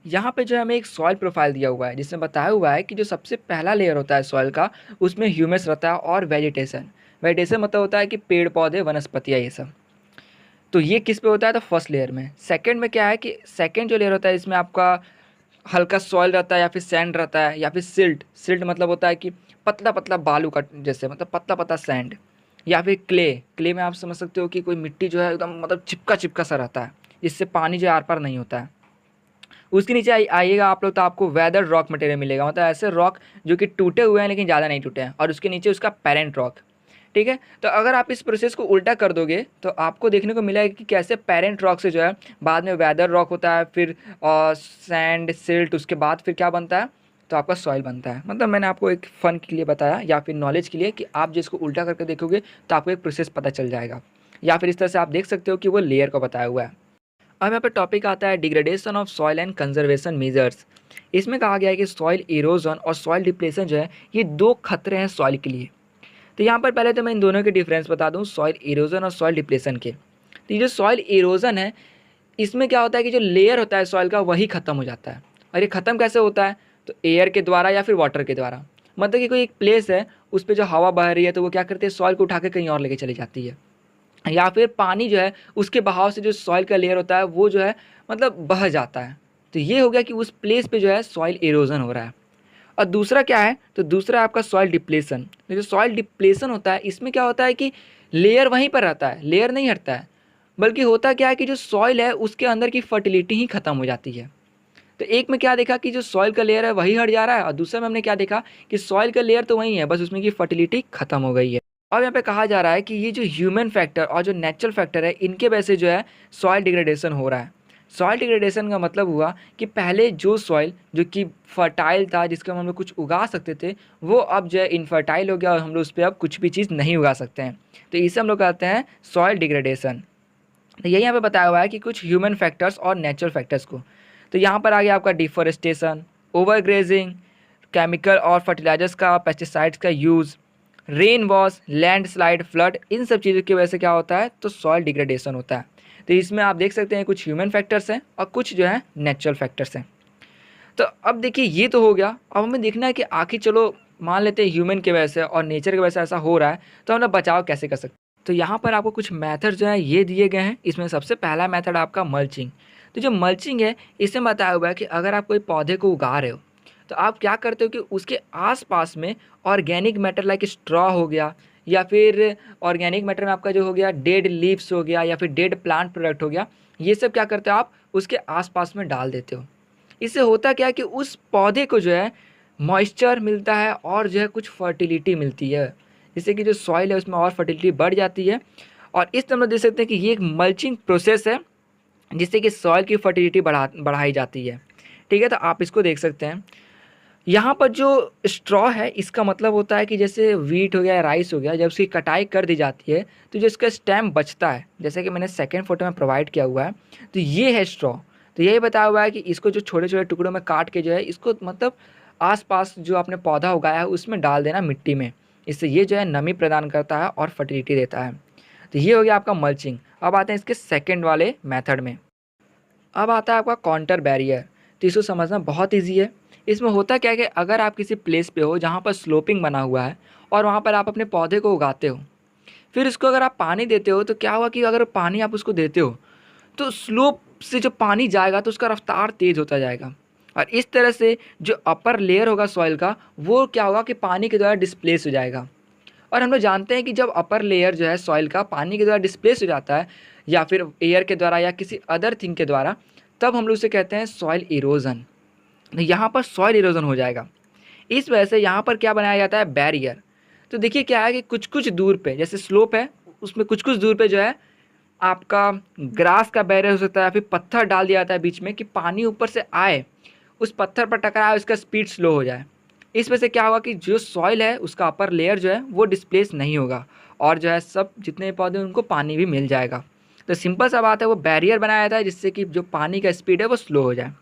यहाँ पे जो है हमें एक सॉइल प्रोफाइल दिया हुआ है जिसमें बताया हुआ है कि जो सबसे पहला लेयर होता है सॉइल का उसमें ह्यूमस रहता है और वेजिटेशन। वेजिटेशन मतलब होता है कि पेड़ पौधे वनस्पतियाँ ये सब। तो ये किस पे होता है, तो फर्स्ट लेयर में। सेकंड में क्या है कि सेकंड जो लेयर होता है इसमें आपका हल्का सॉइल रहता है या फिर सैंड रहता है या फिर सिल्ट। सिल्ट मतलब होता है कि पतला पतला बालू का जैसे मतलब पतला पतला सैंड, या फिर क्ले। क्ले में आप समझ सकते हो कि कोई मिट्टी जो है एकदम मतलब चिपका चिपका सा रहता है जिससे पानी जो है आर पार नहीं होता है। उसके नीचे आइएगा आप लोग तो आपको वेदर रॉक मटेरियल मिलेगा, मतलब ऐसे रॉक जो कि टूटे हुए हैं लेकिन ज़्यादा नहीं टूटे हैं, और उसके नीचे उसका पेरेंट रॉक। ठीक है, तो अगर आप इस प्रोसेस को उल्टा कर दोगे तो आपको देखने को मिलेगा कि कैसे पेरेंट रॉक से जो है बाद में वेदर रॉक होता है, फिर सैंड सिल्ट, उसके बाद फिर क्या बनता है, तो आपका सॉइल बनता है। मतलब मैंने आपको एक फ़न के लिए बताया या फिर नॉलेज के लिए कि आप जिसको उल्टा करके देखोगे तो आपको एक प्रोसेस पता चल जाएगा, या फिर इस तरह से आप देख सकते हो कि वो लेयर को बताया हुआ है। अब यहाँ पे टॉपिक आता है degradation of soil and conservation measures. इसमें कहा गया है कि सॉइल इरोजन और सॉइल डिप्लेशन जो है ये दो खतरे हैं सॉइल के लिए। तो यहाँ पर पहले तो मैं इन दोनों के डिफरेंस बता दूँ, सॉइल इरोजन और सॉइल डिप्लेशन के। तो ये जो सॉइल इरोजन है इसमें क्या होता है कि जो लेयर होता है सॉइल का वही ख़त्म हो जाता है। और ये ख़त्म कैसे होता है, तो एयर के द्वारा या फिर वाटर के द्वारा। मतलब कि कोई एक प्लेस है, उस पे जो हवा बह रही है तो वो क्या करती है, सॉइल को उठा के कहीं और लेके चली जाती है। या फिर पानी जो है उसके बहाव से जो सॉइल का लेयर होता है वो जो है मतलब बह जाता है। तो ये हो गया कि उस प्लेस पे जो है सॉइल इरोजन हो रहा है। और दूसरा क्या है, तो दूसरा है आपका सॉइल डिप्लेशन। तो जो सॉइल डिप्लेशन होता है इसमें क्या होता है कि लेयर वहीं पर रहता है, लेयर नहीं हटता है, बल्कि होता क्या है कि जो सॉइल है उसके अंदर की फर्टिलिटी ही खत्म हो जाती है। तो एक में क्या देखा कि जो सॉइल का लेयर है वही हट जा रहा है, और दूसरे में हमने क्या देखा कि सॉइल का लेयर तो वही है, बस उसमें की फर्टिलिटी खत्म हो गई है। अब यहाँ पे कहा जा रहा है कि ये जो ह्यूमन फैक्टर और जो नेचुरल फैक्टर है इनके वजह से जो है सॉइल डिग्रेडेशन हो रहा है। सॉइल डिग्रेडेशन का मतलब हुआ कि पहले जो सॉइल जो कि फर्टाइल था, जिसके हम लोग कुछ उगा सकते थे, वो अब जो है इनफर्टाइल हो गया और हम लोग उस पर अब कुछ भी चीज़ नहीं उगा सकते हैं। तो इसे हम लोग कहते हैं सॉइल डिग्रेडेशन। तो यही यहाँ पे बताया हुआ है कि कुछ ह्यूमन फैक्टर्स और नेचुरल फैक्टर्स को। तो यहाँ पर आ गया आपका डिफॉरेस्टेशन, ओवरग्रेजिंग, केमिकल और फर्टिलाइजर्स का, पेस्टिसाइड्स का use, rain wash, landslide, flood, इन सब चीज़ों की वजह से क्या होता है, तो सॉइल डिग्रेडेशन होता है। तो इसमें आप देख सकते हैं कुछ ह्यूमन फैक्टर्स हैं और कुछ जो है नेचुरल फैक्टर्स हैं। तो अब देखिए ये तो हो गया, अब हमें देखना है कि आखिर चलो मान लेते हैं ह्यूमन की वजह से और नेचर की वजह से ऐसा हो रहा है, तो हम लोग बचाव कैसे कर सकते हैं। तो यहाँ पर आपको कुछ मेथड जो है ये दिए गए हैं। इसमें सबसे पहला मेथड आपका मल्चिंग। तो जो मल्चिंग है इसमें बताया हुआ है कि अगर आप कोई पौधे को उगा रहे हो तो आप क्या करते हो कि उसके आसपास में ऑर्गेनिक मैटर लाइक स्ट्रॉ हो गया, या फिर ऑर्गेनिक मैटर में आपका जो हो गया डेड लीव्स हो गया, या फिर डेड प्लांट प्रोडक्ट हो गया, ये सब क्या करते हो आप उसके आसपास में डाल देते हो। इससे होता क्या है कि उस पौधे को जो है मॉइस्चर मिलता है और जो है कुछ फर्टिलिटी मिलती है, जिससे कि जो सॉइल है उसमें और फर्टिलिटी बढ़ जाती है। और इस तरह देख सकते हैं कि ये एक मल्चिंग प्रोसेस है जिससे कि सॉइल की फर्टिलिटी बढ़ाई जाती है। ठीक है, तो आप इसको देख सकते हैं। यहाँ पर जो स्ट्रॉ है इसका मतलब होता है कि जैसे वीट हो गया, राइस हो गया, जब उसकी कटाई कर दी जाती है तो जो इसका स्टेम बचता है, जैसे कि मैंने सेकेंड फोटो में प्रोवाइड किया हुआ है, तो ये है स्ट्रॉ। तो यही बताया हुआ है कि इसको जो छोटे छोटे टुकड़ों में काट के जो है इसको मतलब आसपास जो आपने पौधा उगाया है उसमें डाल देना मिट्टी में। इससे ये जो है नमी प्रदान करता है और फर्टिलिटी देता है। तो ये हो गया आपका मल्चिंग। अब आते हैं इसके सेकेंड वाले मैथड में। अब आता है आपका काउंटर बैरियर। तो इसको समझना बहुत ईजी है। इसमें होता क्या है कि अगर आप किसी प्लेस पे हो जहाँ पर स्लोपिंग बना हुआ है और वहाँ पर आप अपने पौधे को उगाते हो, फिर इसको अगर आप पानी देते हो तो क्या हुआ कि अगर पानी आप उसको देते हो तो स्लोप से जो पानी जाएगा तो उसका रफ्तार तेज़ होता जाएगा, और इस तरह से जो अपर लेयर होगा सॉइल का वो क्या होगा कि पानी के द्वारा डिस्प्लेस हो जाएगा। और हम लोग जानते हैं कि जब अपर लेयर जो है सॉइल का पानी के द्वारा डिस्प्लेस हो जाता है या फिर एयर के द्वारा या किसी अदर थिंग के द्वारा, तब हम लोग उसे कहते हैं सॉइल इरोजन। तो यहाँ पर सॉइल इरोजन हो जाएगा। इस वजह से यहाँ पर क्या बनाया जाता है, बैरियर। तो देखिए क्या है कि कुछ कुछ दूर पे जैसे स्लोप है उसमें कुछ कुछ दूर पे जो है आपका ग्रास का बैरियर हो सकता है, या फिर पत्थर डाल दिया जाता है बीच में कि पानी ऊपर से आए, उस पत्थर पर टकराए, उसका स्पीड स्लो हो जाए। इस वजह से क्या होगा कि जो सॉइल है उसका अपर लेयर जो है वो डिस्प्लेस नहीं होगा, और जो है सब जितने पौधे उनको पानी भी मिल जाएगा। तो सिंपल सा बात है, वो बैरियर बनाया जाता है जिससे कि जो पानी का स्पीड है वो स्लो हो जाए।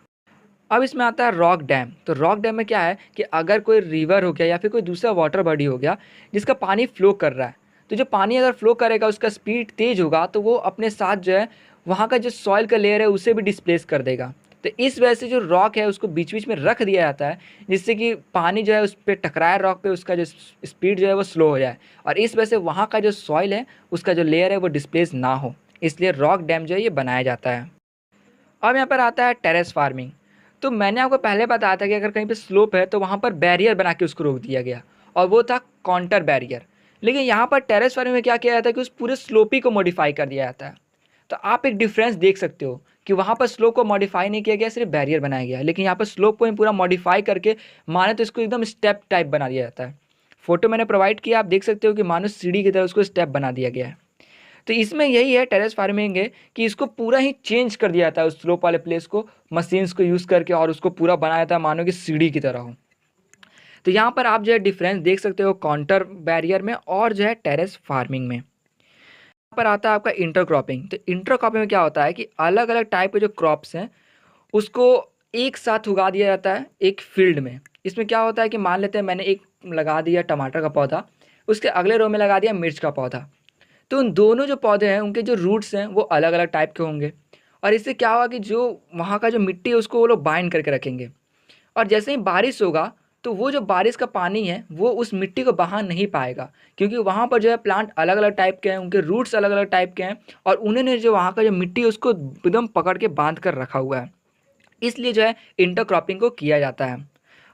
अब इसमें आता है रॉक डैम। तो रॉक डैम में क्या है कि अगर कोई रिवर हो गया या फिर कोई दूसरा वाटर बॉडी हो गया जिसका पानी फ्लो कर रहा है, तो जो पानी अगर फ्लो करेगा उसका स्पीड तेज़ होगा तो वो अपने साथ जो है वहाँ का जो सॉइल का लेयर है उसे भी डिस्प्लेस कर देगा। तो इस वजह से जो रॉक है उसको बीच बीच में रख दिया जाता है जिससे कि पानी जो है उस पर टकराए रॉक पे, उसका जो स्पीड जो है वो स्लो हो जाए, और इस वजह से वहाँ का जो सॉइल है उसका जो लेयर है वो डिस्प्लेस ना हो, इसलिए रॉक डैम जो है ये बनाया जाता है। अब यहाँ पर आता है टेरेस फार्मिंग। तो मैंने आपको पहले बताया था कि अगर कहीं पे स्लोप है तो वहाँ पर बैरियर बना के उसको रोक दिया गया, और वो था काउंटर बैरियर। लेकिन यहाँ पर टेरेस फार्मिंग में क्या किया जाता है कि उस पूरे स्लोप ही को मॉडिफाई कर दिया जाता है। तो आप एक डिफरेंस देख सकते हो कि वहाँ पर स्लोप को मॉडिफाई नहीं किया गया, सिर्फ बैरियर बनाया गया, लेकिन यहाँ पर स्लोप को ही पूरा मॉडिफाई करके माने तो इसको एकदम स्टेप टाइप बना दिया जाता है। फोटो मैंने प्रोवाइड किया, आप देख सकते हो कि मानो सीढ़ी की तरह उसको स्टेप बना दिया गया है। तो इसमें यही है टेरेस फार्मिंग है कि इसको पूरा ही चेंज कर दिया जाता है, उस स्लोप वाले प्लेस को मशीन्स को यूज़ करके, और उसको पूरा बनाया जाता है मानो कि सीढ़ी की तरह हो। तो यहाँ पर आप जो है डिफरेंस देख सकते हो काउंटर बैरियर में और जो है टेरेस फार्मिंग में। यहाँ पर आता है आपका इंटरक्रॉपिंग। तो इंटरक्रॉपिंग में क्या होता है कि अलग अलग टाइप के जो क्रॉप्स हैं उसको एक साथ उगा दिया जाता है एक फील्ड में। इसमें क्या होता है कि मान लेते हैं मैंने एक लगा दिया टमाटर का पौधा, उसके अगले रो में लगा दिया मिर्च का पौधा। तो उन दोनों जो पौधे हैं उनके जो रूट्स हैं वो अलग अलग टाइप के होंगे, और इससे क्या होगा कि जो वहाँ का जो मिट्टी है उसको वो लोग बाइंड करके रखेंगे, और जैसे ही बारिश होगा तो वो जो बारिश का पानी है वो उस मिट्टी को बहा नहीं पाएगा, क्योंकि वहाँ पर जो है प्लांट अलग अलग टाइप के हैं, उनके रूट्स अलग अलग टाइप के हैं, और उन्होंने जो वहाँ का जो मिट्टी है उसको एकदम पकड़ के बांध कर रखा हुआ है। इसलिए जो है इंटरक्रॉपिंग को किया जाता है।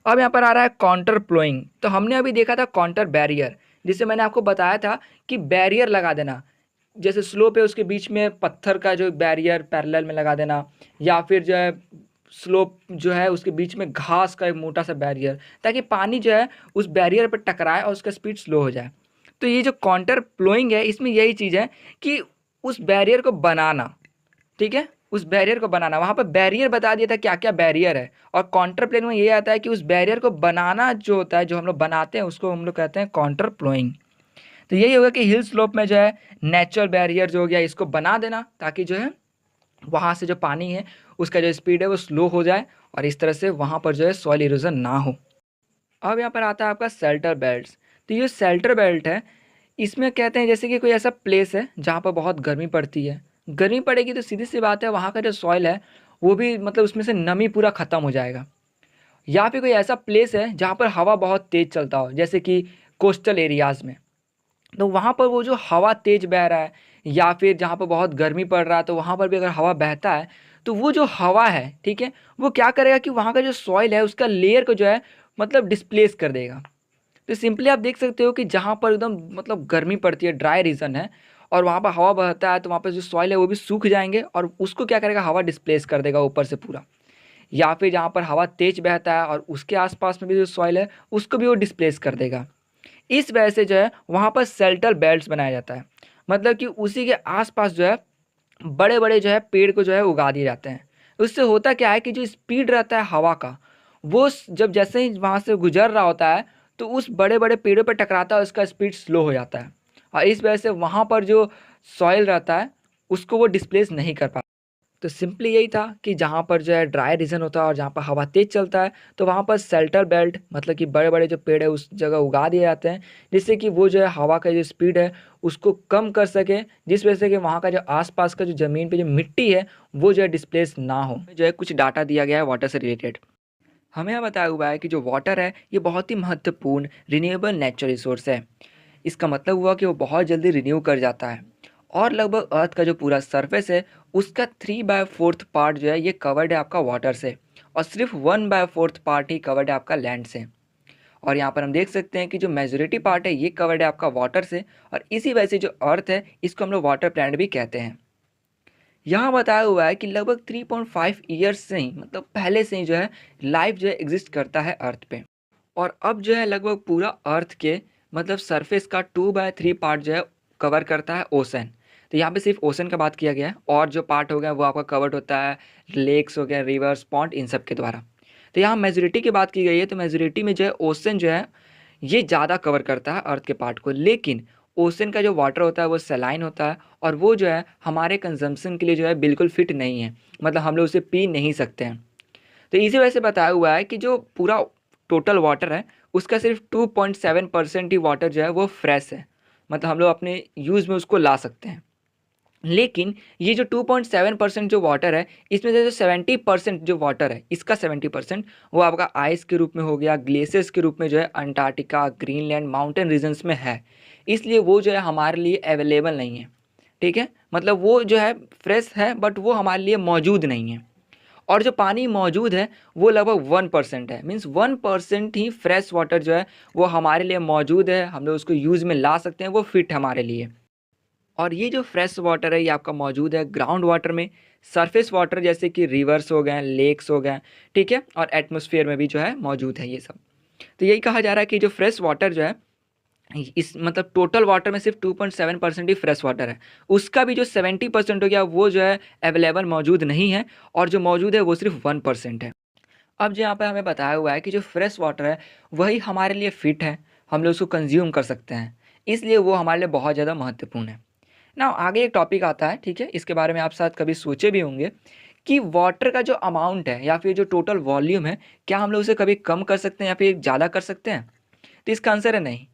अब यहाँ पर आ रहा है काउंटर प्लोइंग। तो हमने अभी देखा था काउंटर बैरियर, जिससे मैंने आपको बताया था कि बैरियर लगा देना, जैसे स्लोप है उसके बीच में पत्थर का जो बैरियर पैरेलल में लगा देना, या फिर जो है स्लोप जो है उसके बीच में घास का एक मोटा सा बैरियर, ताकि पानी जो है उस बैरियर पर टकराए और उसका स्पीड स्लो हो जाए। तो ये जो काउंटर प्लोइंग है इसमें यही चीज़ है कि उस बैरियर को बनाना, ठीक है, उस बैरियर को बनाना। वहाँ पर बैरियर बता दिया था क्या क्या बैरियर है, और काउंटर प्लेन में ये आता है कि उस बैरियर को बनाना जो होता है, जो हम लोग बनाते हैं उसको हम लोग कहते हैं काउंटर प्लोइंग। तो यही होगा कि हिल स्लोप में जो है नेचुरल बैरियर जो हो गया इसको बना देना, ताकि जो है वहाँ से जो पानी है उसका जो स्पीड है वो स्लो हो जाए, और इस तरह से वहाँ पर जो है सॉइल इरोजन ना हो। अब यहाँ पर आता है आपका शेल्टर बेल्ट्स। तो ये शेल्टर बेल्ट है, इसमें कहते हैं जैसे कि कोई ऐसा प्लेस है जहाँ पर बहुत गर्मी पड़ती है, गर्मी पड़ेगी तो सीधी सी बात है वहाँ का जो सॉइल है वो भी मतलब उसमें से नमी पूरा ख़त्म हो जाएगा। या फिर कोई ऐसा प्लेस है जहाँ पर हवा बहुत तेज़ चलता हो, जैसे कि कोस्टल एरियाज़ में, तो वहाँ पर वो जो हवा तेज़ बह रहा है, या फिर जहाँ पर बहुत गर्मी पड़ रहा है तो वहाँ पर भी अगर हवा बहता है तो वो जो हवा है, ठीक है, वो क्या करेगा कि वहाँ का जो सॉइल है उसका लेयर को जो है मतलब डिस्प्लेस कर देगा। तो सिंपली आप देख सकते हो कि जहाँ पर एकदम मतलब गर्मी पड़ती है, ड्राई रीजन है, और वहाँ पर हवा बहता है, तो वहाँ पर जो सॉइल है वो भी सूख जाएंगे, और उसको क्या करेगा, हवा डिस्प्लेस कर देगा ऊपर से पूरा। या फिर जहाँ पर हवा तेज बहता है और उसके आसपास में भी जो सॉइल है उसको भी वो डिस्प्लेस कर देगा। इस वजह से जो है वहाँ पर शेल्टर बेल्ट्स बनाया जाता है, मतलब कि उसी के आसपास जो है बड़े बड़े जो है पेड़ को जो है उगा दिए जाते हैं। उससे होता क्या है कि जो स्पीड रहता है हवा का, वो जब जैसे ही वहाँ से गुजर रहा होता है तो उस बड़े बड़े पेड़ों पर टकराता है, उसका स्पीड स्लो हो जाता है, और इस वजह से वहाँ पर जो सॉइल रहता है उसको वो डिस्प्लेस नहीं कर पाता। तो सिंपली यही था कि जहाँ पर जो है ड्राई रीजन होता है और जहाँ पर हवा तेज चलता है तो वहाँ पर शेल्टर बेल्ट मतलब कि बड़े बड़े जो पेड़ है उस जगह उगा दिए जाते हैं, जिससे कि वो जो है हवा का जो स्पीड है उसको कम कर सके, जिस वजह से कि वहाँ का जो आसपास का जो ज़मीन पे जो मिट्टी है वो जो है डिस्प्लेस ना हो। जो है कुछ डाटा दिया गया है वाटर से रिलेटेड। हमें यह बताया हुआ है कि जो वाटर है ये बहुत ही महत्वपूर्ण रिन्यूएबल नेचुरल रिसोर्स है। इसका मतलब हुआ कि वो बहुत जल्दी रिन्यू कर जाता है, और लगभग अर्थ का जो पूरा सरफेस है उसका 3/4 पार्ट जो है ये कवर्ड है आपका वाटर से, और सिर्फ 1/4 पार्ट ही कवर्ड है आपका लैंड से। और यहाँ पर हम देख सकते हैं कि जो मेजोरिटी पार्ट है ये कवर्ड है आपका वाटर से, और इसी वजह से जो अर्थ है इसको हम लोग वाटर प्लैनेट भी कहते हैं। यहाँ बताया हुआ है कि लगभग 3.5 ईयर्स से ही मतलब पहले से ही जो है लाइफ जो है एग्जिस्ट करता है अर्थ पे, और अब जो है लगभग पूरा अर्थ के मतलब सरफेस का 2/3 पार्ट जो है कवर करता है ओशन। तो यहाँ पे सिर्फ ओशन का बात किया गया है, और जो पार्ट हो गया वो आपका कवर्ड होता है लेक्स हो गया, रिवर्स, पॉन्ड, इन सब के द्वारा। तो यहाँ मेजोरिटी की बात की गई है, तो मेजोरिटी में जो है ओशन जो है ये ज़्यादा कवर करता है अर्थ के पार्ट को, लेकिन ओशन का जो वाटर होता है वो सलाइन होता है, और वो जो है हमारे कंजम्पशन के लिए जो है बिल्कुल फिट नहीं है, मतलब हम लोग उसे पी नहीं सकते हैं। तो इसी वजह से बताया हुआ है कि जो पूरा टोटल वाटर है उसका सिर्फ 2.7% ही वाटर जो है वो फ्रेश है, मतलब हम लोग अपने यूज़ में उसको ला सकते हैं। लेकिन ये जो 2.7% जो वाटर है इसमें से जो 70% जो वाटर है इसका 70% वो आपका आइस के रूप में हो गया, ग्लेशियर्स के रूप में जो है अंटार्कटिका, ग्रीनलैंड, माउंटेन रीजन्स में है, इसलिए वो जो है हमारे लिए अवेलेबल नहीं है। ठीक है, मतलब वो जो है फ्रेश है बट वो हमारे लिए मौजूद नहीं है। और जो पानी मौजूद है वो लगभग 1% है, मीन्स 1% ही फ्रेश वाटर जो है वो हमारे लिए मौजूद है, हम लोग उसको यूज़ में ला सकते हैं, वो फिट है हमारे लिए। और ये जो फ्रेश वाटर है ये आपका मौजूद है ग्राउंड वाटर में, सरफेस वाटर जैसे कि रिवर्स हो गए, लेक्स हो गए, ठीक है, और एटमॉस्फेयर में भी जो है मौजूद है ये सब। तो यही कहा जा रहा है कि जो फ्रेश वाटर जो है इस मतलब टोटल वाटर में सिर्फ 2.7% ही फ्रेश वाटर है, उसका भी जो 70% हो गया वो जो है अवेलेबल मौजूद नहीं है, और जो मौजूद है वो सिर्फ 1% है। अब जो यहाँ पे हमें बताया हुआ है कि जो फ्रेश वाटर है वही हमारे लिए फिट है, हम लोग उसको कंज्यूम कर सकते हैं, इसलिए वो हमारे लिए बहुत ज़्यादा महत्वपूर्ण है ना। आगे एक टॉपिक आता है, ठीक है, इसके बारे में आप शायद कभी सोचे भी होंगे कि वाटर का जो अमाउंट है या फिर जो टोटल वॉल्यूम है क्या हम लोग उसे कभी कम कर सकते हैं या फिर ज़्यादा कर सकते हैं। तो इसका आंसर है नहीं।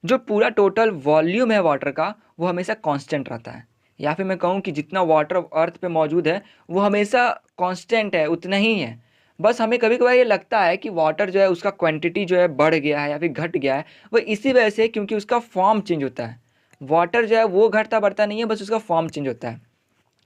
जो पूरा टोटल वॉल्यूम है वाटर का वो हमेशा कांस्टेंट रहता है, या फिर मैं कहूँ कि जितना वाटर अर्थ पे मौजूद है वो हमेशा कांस्टेंट है, उतना ही है। बस हमें कभी-कभार ये लगता है कि वाटर जो है उसका क्वांटिटी जो है बढ़ गया है या फिर घट गया है, वो इसी वजह से क्योंकि उसका फॉर्म चेंज होता है। वाटर जो है वो घटता-बढ़ता नहीं है, बस उसका फॉर्म चेंज होता है।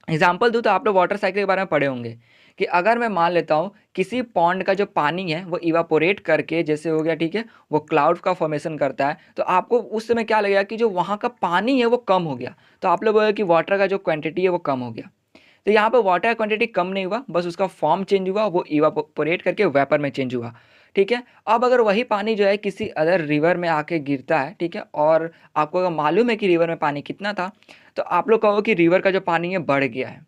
एग्जाम्पल दूँ तो आप लोग वाटर साइकिल के बारे में पढ़े होंगे कि अगर मैं मान लेता हूँ किसी पॉन्ड का जो पानी है वो इवापोरेट करके जैसे हो गया, ठीक है, वो क्लाउड का फॉर्मेशन करता है, तो आपको उस समय क्या लगेगा कि जो वहाँ का पानी है वो कम हो गया, तो आप लोग बोले कि वाटर का जो क्वांटिटी है वो कम हो गया। तो यहाँ पे वाटर का क्वांटिटी कम नहीं हुआ, बस उसका फॉर्म चेंज हुआ, वो इवापोरेट करके वेपर में चेंज हुआ। ठीक है, अब अगर वही पानी जो है किसी अदर रिवर में आके गिरता है, ठीक है, और आपको अगर मालूम है कि रिवर में पानी कितना था, तो आप लोग कहो कि रिवर का जो पानी है बढ़ गया है।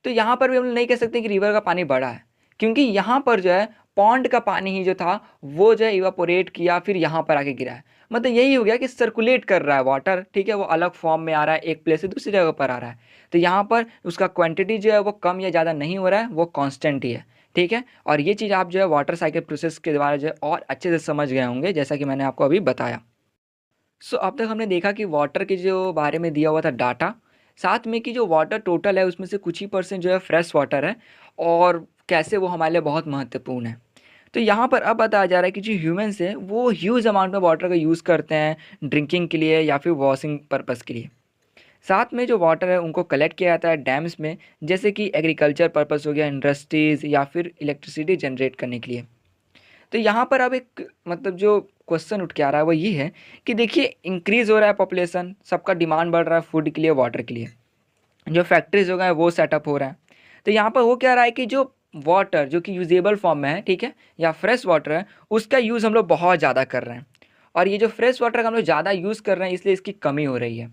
तो यहाँ पर भी हम लोग नहीं कह सकते कि रिवर का पानी बढ़ा है, क्योंकि यहाँ पर जो है पॉन्ड का पानी ही जो था वो जो है इवापोरेट किया फिर यहाँ पर आके गिरा है। मतलब यही हो गया कि सर्कुलेट कर रहा है वाटर, ठीक है, वो अलग फॉर्म में आ रहा है, एक प्लेस से दूसरी जगह पर आ रहा है। तो यहाँ पर उसका क्वांटिटी जो है वो कम या ज़्यादा नहीं हो रहा है, वो कांस्टेंट ही है। ठीक है, और ये चीज़ आप जो है वाटर साइकिल प्रोसेस के द्वारा जो है और अच्छे से समझ गए होंगे, जैसा कि मैंने आपको अभी बताया। सो अब तक हमने देखा कि वाटर के जो बारे में दिया हुआ था डाटा, साथ में कि जो वाटर टोटल है उसमें से कुछ ही परसेंट जो है फ्रेश वाटर है और कैसे वो हमारे लिए बहुत महत्वपूर्ण है। तो यहाँ पर अब बताया जा रहा है कि जो ह्यूमंस हैं वो ह्यूज अमाउंट में वाटर का यूज़ करते हैं ड्रिंकिंग के लिए या फिर वॉशिंग पर्पज़ के लिए। साथ में जो वाटर है उनको कलेक्ट किया जाता है डैम्स में, जैसे कि एग्रीकल्चर पर्पज़ हो गया, इंडस्ट्रीज़ या फिर इलेक्ट्रिसिटी जनरेट करने के लिए। तो यहाँ पर अब एक मतलब जो क्वेश्चन उठ के आ रहा है वो ये है कि देखिए इंक्रीज़ हो रहा है पॉपुलेशन, सबका डिमांड बढ़ रहा है फूड के लिए, वाटर के लिए, जो फैक्ट्रीज़ हो गए हैं वो सेटअप हो रहा है। तो यहाँ पर हो क्या रहा है कि जो वाटर जो कि यूजेबल फॉर्म में है, ठीक है, या फ्रेश वाटर है, उसका यूज़ हम लोग बहुत ज़्यादा कर रहे हैं, और ये जो फ्रेश वाटर का हम लोग ज़्यादा यूज़ कर रहे हैं इसलिए इसकी कमी हो रही है।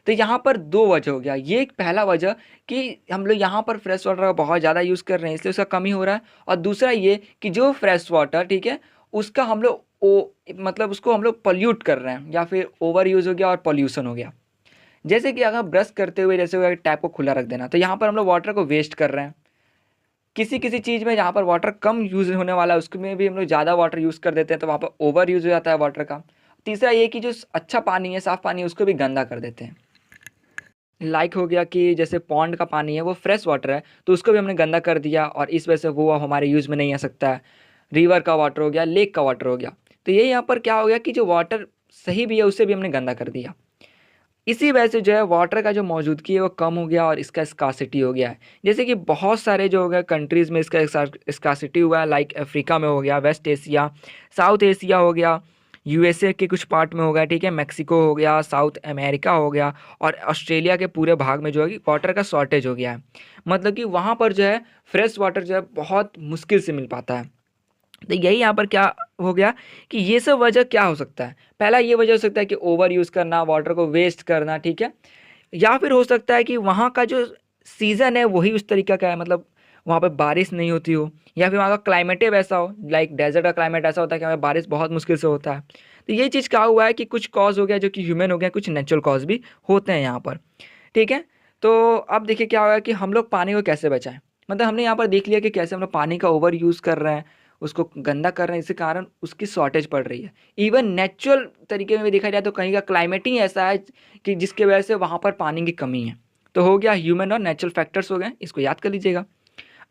तो यहाँ पर दो वजह हो गया, ये एक पहला वजह कि हम लोग यहाँ पर फ्रेश वाटर का बहुत ज़्यादा यूज़ कर रहे हैं इसलिए उसका कमी हो रहा है, और दूसरा ये कि जो फ्रेश वाटर, ठीक है, उसका हम लोग मतलब उसको हम लोग पॉल्यूट कर रहे हैं या फिर ओवर यूज़ हो गया और पॉल्यूशन हो गया। जैसे कि अगर ब्रश करते हुए जैसे हुआ टैप को खुला रख देना, तो यहाँ पर हम लोग वाटर को वेस्ट कर रहे हैं। किसी किसी चीज़ में जहाँ पर वाटर कम यूज़ होने वाला है उसमें भी हम लोग ज़्यादा वाटर यूज़ कर देते हैं, तो वहाँ पर ओवर यूज़ हो जाता है वाटर का। तीसरा ये कि जो अच्छा पानी है, साफ़ पानी है, उसको भी गंदा कर देते हैं। लाइक हो गया कि जैसे पॉन्ड का पानी है वो फ्रेश वाटर है, तो उसको भी हमने गंदा कर दिया और इस वजह से वो अब हमारे यूज़ में नहीं आ सकता है। रिवर का वाटर हो गया, लेक का वाटर हो गया, तो ये यहाँ पर क्या हो गया कि जो वाटर सही भी है उसे भी हमने गंदा कर दिया। इसी वजह से जो है वाटर का जो मौजूदगी है वो कम हो गया और इसका स्कार्सिटी हो गया है। जैसे कि बहुत सारे जो हो गए कंट्रीज़ में इसका स्कार्सिटी हुआ है, लाइक अफ्रीका में हो गया, वेस्ट एशिया, साउथ एशिया हो गया, यूएसए के कुछ पार्ट में हो गया, ठीक है, मेक्सिको हो गया, साउथ अमेरिका हो गया, और ऑस्ट्रेलिया के पूरे भाग में जो है कि वाटर का शॉर्टेज हो गया है। मतलब कि वहाँ पर जो है फ्रेश वाटर जो है बहुत मुश्किल से मिल पाता है। तो यही यहाँ पर क्या हो गया कि ये सब वजह क्या हो सकता है? पहला ये वजह हो सकता है कि ओवर यूज़ करना, वाटर को वेस्ट करना, ठीक है? या फिर हो सकता है कि वहाँ का जो सीज़न है वही उस तरीक़े का है, मतलब वहाँ पे बारिश नहीं होती हो, या फिर वहाँ का क्लाइमेट ही वैसा हो, लाइक डेज़र्ट का क्लाइमेट ऐसा होता है कि वहाँ बारिश बहुत मुश्किल से होता है। तो ये चीज़ क्या हुआ है कि कुछ कॉज़ हो गया जो कि ह्यूमन हो गया, कुछ नेचुरल कॉज़ भी होते हैं यहाँ पर, ठीक है? तो अब देखिए क्या होगा कि हम लोग पानी को कैसे बचाएँ? मतलब हमने यहाँ पर देख लिया कि कैसे हम लोग पानी का ओवर यूज़ कर रहे हैं, उसको गंदा कर रहे हैं, इसी कारण उसकी शॉर्टेज पड़ रही है। इवन नेचुरल तरीके में भी देखा जाए तो कहीं का क्लाइमेट ही ऐसा है कि जिसकी वजह से वहाँ पर पानी की कमी है। तो हो गया ह्यूमन और नेचुरल फैक्टर्स हो गए, इसको याद कर लीजिएगा।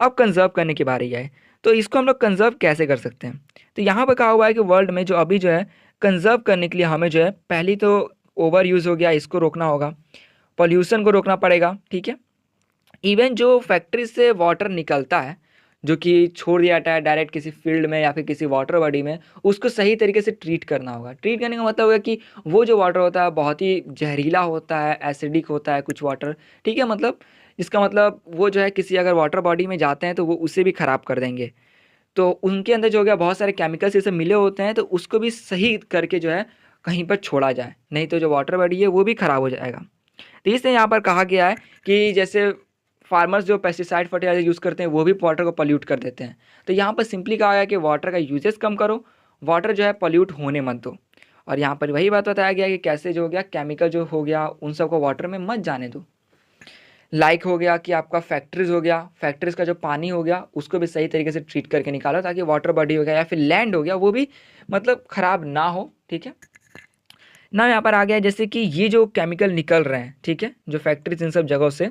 अब कंज़र्व करने की बारी आए, तो इसको हम लोग कंज़र्व कैसे कर सकते हैं? तो यहाँ पे कहा हुआ है कि वर्ल्ड में जो अभी जो है कंज़र्व करने के लिए हमें जो है पहली तो ओवर यूज़ हो गया इसको रोकना होगा, पॉल्यूशन को रोकना पड़ेगा, ठीक है? इवन जो फैक्ट्री से वाटर निकलता है, जो कि छोड़ दिया जाता है डायरेक्ट किसी फील्ड में या फिर किसी वाटर बॉडी में, उसको सही तरीके से ट्रीट करना होगा। ट्रीट करने का मतलब होगा कि वो जो वाटर होता है बहुत ही ज़हरीला होता है, एसिडिक होता है कुछ वाटर, ठीक है? मतलब इसका मतलब वो जो है किसी अगर वाटर बॉडी में जाते हैं तो वो उसे भी ख़राब कर देंगे। तो उनके अंदर जो हो गया बहुत सारे केमिकल्स ये सब मिले होते हैं, तो उसको भी सही करके जो है कहीं पर छोड़ा जाए, नहीं तो जो वाटर बॉडी है वो भी ख़राब हो जाएगा। तो इसलिए यहाँ पर कहा गया है कि जैसे फार्मर्स जो पेस्टिसाइड फर्टिलाइजर यूज़ करते हैं वो भी वाटर को पॉल्यूट कर देते हैं। तो यहाँ पर सिंपली कहा गया है कि वाटर का यूजेस कम करो, वाटर जो है पॉल्यूट होने मत दो। और यहाँ पर वही बात बताया गया कि कैसे जो हो गया केमिकल जो हो गया उन सबको वाटर में मत जाने दो। लाइक हो गया कि आपका फैक्ट्रीज़ हो गया, फैक्ट्रीज़ का जो पानी हो गया उसको भी सही तरीके से ट्रीट करके निकालो ताकि वाटर बॉडी हो गया या फिर लैंड हो गया वो भी मतलब ख़राब ना हो, ठीक है? ना यहाँ पर आ गया जैसे कि ये जो केमिकल निकल रहे हैं, ठीक है, जो फैक्ट्रीज इन सब जगहों से,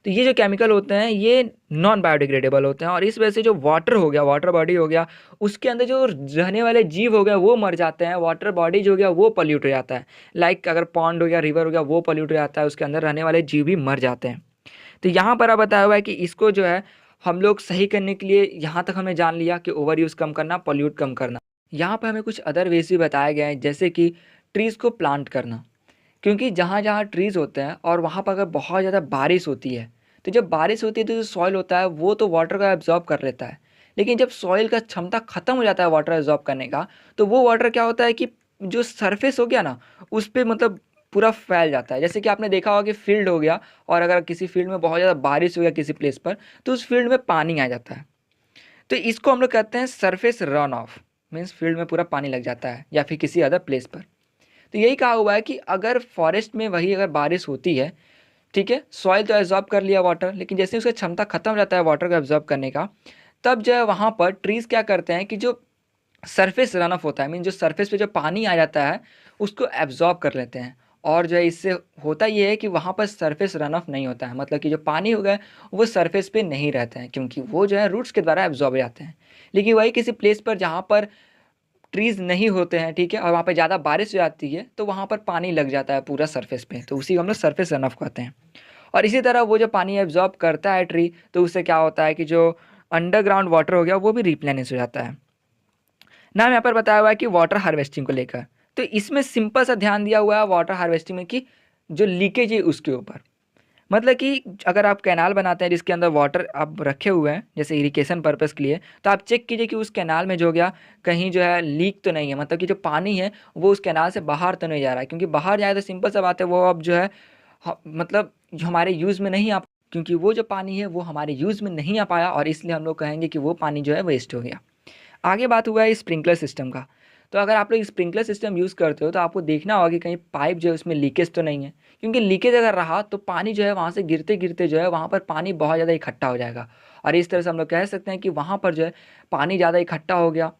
तो ये जो केमिकल होते हैं ये नॉन बायोडिग्रेडेबल होते हैं, और इस वजह से जो वाटर हो गया, वाटर बॉडी हो गया, उसके अंदर जो रहने वाले जीव हो गया वो मर जाते हैं, वाटर बॉडी जो हो गया वो पॉल्यूट हो जाता है। लाइक अगर पॉन्ड हो गया, रिवर हो गया, वो पॉल्यूट हो जाता है, उसके अंदर रहने वाले जीव भी मर जाते हैं। तो यहाँ पर अब बताया हुआ है कि इसको जो है हम लोग सही करने के लिए यहाँ तक हमने जान लिया कि ओवर यूज़ कम करना, पॉल्यूट कम करना। यहाँ पर हमें कुछ अदर वेज भी बताए गए हैं, जैसे कि ट्रीज़ को प्लांट करना। क्योंकि जहाँ जहाँ ट्रीज़ होते हैं और वहाँ पर अगर बहुत ज़्यादा बारिश होती है, तो जब बारिश होती है तो जो सॉइल होता है वो तो वाटर को एब्जॉर्ब कर लेता है। लेकिन जब सॉइल का क्षमता ख़त्म हो जाता है वाटर एब्जॉर्ब करने का, तो वो वाटर क्या होता है कि जो सरफेस हो गया ना, उस पे मतलब पूरा फैल जाता है। जैसे कि आपने देखा होगा कि फील्ड हो गया, और अगर किसी फील्ड में बहुत ज़्यादा बारिश हो गया किसी प्लेस पर, तो उस फील्ड में पानी आ जाता है। तो इसको हम लोग कहते हैं surface run of, means field में पूरा पानी लग जाता है या फिर किसी अदर प्लेस पर। तो यही कहा हुआ है कि अगर फॉरेस्ट में वही अगर बारिश होती है, ठीक है, सॉइल तो एब्जॉर्ब कर लिया वाटर, लेकिन जैसे उसका क्षमता खत्म हो जाता है वाटर को एब्जॉर्ब करने का, तब जो है वहाँ पर ट्रीज़ क्या करते हैं कि जो सरफेस रन ऑफ होता है, मीन जो सरफेस पे जो पानी आ जाता है उसको एब्जॉर्ब कर लेते हैं। और जो है इससे होता ये है कि वहाँ पर सरफेस रन ऑफ नहीं होता है, मतलब कि जो पानी हो गया वो सरफेस पे नहीं रहते हैं, क्योंकि वो जो है रूट्स के द्वारा एब्जॉर्ब हो जाते हैं। लेकिन वही किसी प्लेस पर जहाँ पर ट्रीज़ नहीं होते हैं, ठीक है, और वहाँ पे ज़्यादा बारिश हो जाती है, तो वहाँ पर पानी लग जाता है पूरा सरफेस पे, तो उसी को हम लोग सरफेस रन ऑफ कहते हैं। और इसी तरह वो जो पानी एब्जॉर्ब करता है ट्री, तो उससे क्या होता है कि जो अंडरग्राउंड वाटर हो गया वो भी रिप्लेनिश हो जाता है। नाम यहाँ पर बताया हुआ है कि वाटर हार्वेस्टिंग को लेकर, तो इसमें सिंपल सा ध्यान दिया हुआ है वाटर हार्वेस्टिंग में कि जो लीकेज है उसके ऊपर। मतलब कि अगर आप कैनाल बनाते हैं जिसके अंदर वाटर आप रखे हुए हैं जैसे इरिगेशन पर्पज़ के लिए, तो आप चेक कीजिए कि उस कैनाल में जो हो गया कहीं जो है लीक तो नहीं है, मतलब कि जो पानी है वो उस कैनाल से बाहर तो नहीं जा रहा है, क्योंकि बाहर जाए तो सिंपल सा बात है वो अब जो है मतलब जो हमारे यूज़ में नहीं आ, क्योंकि वो जो पानी है वो हमारे यूज़ में नहीं आ पाया, और इसलिए हम लोग कहेंगे कि वो पानी जो है वेस्ट हो गया। आगे बात हुआ है स्प्रिंकलर सिस्टम का। तो अगर आप लोग स्प्रिंकलर सिस्टम यूज़ करते हो तो आपको देखना होगा कि कहीं पाइप जो है उसमें लीकेज तो नहीं है, क्योंकि लीकेज अगर रहा तो पानी जो है वहाँ से गिरते गिरते जो है वहाँ पर पानी बहुत ज़्यादा इकट्ठा हो जाएगा, और इस तरह से हम लोग कह सकते हैं कि वहाँ पर जो है पानी ज़्यादा इकट्ठा हो गया,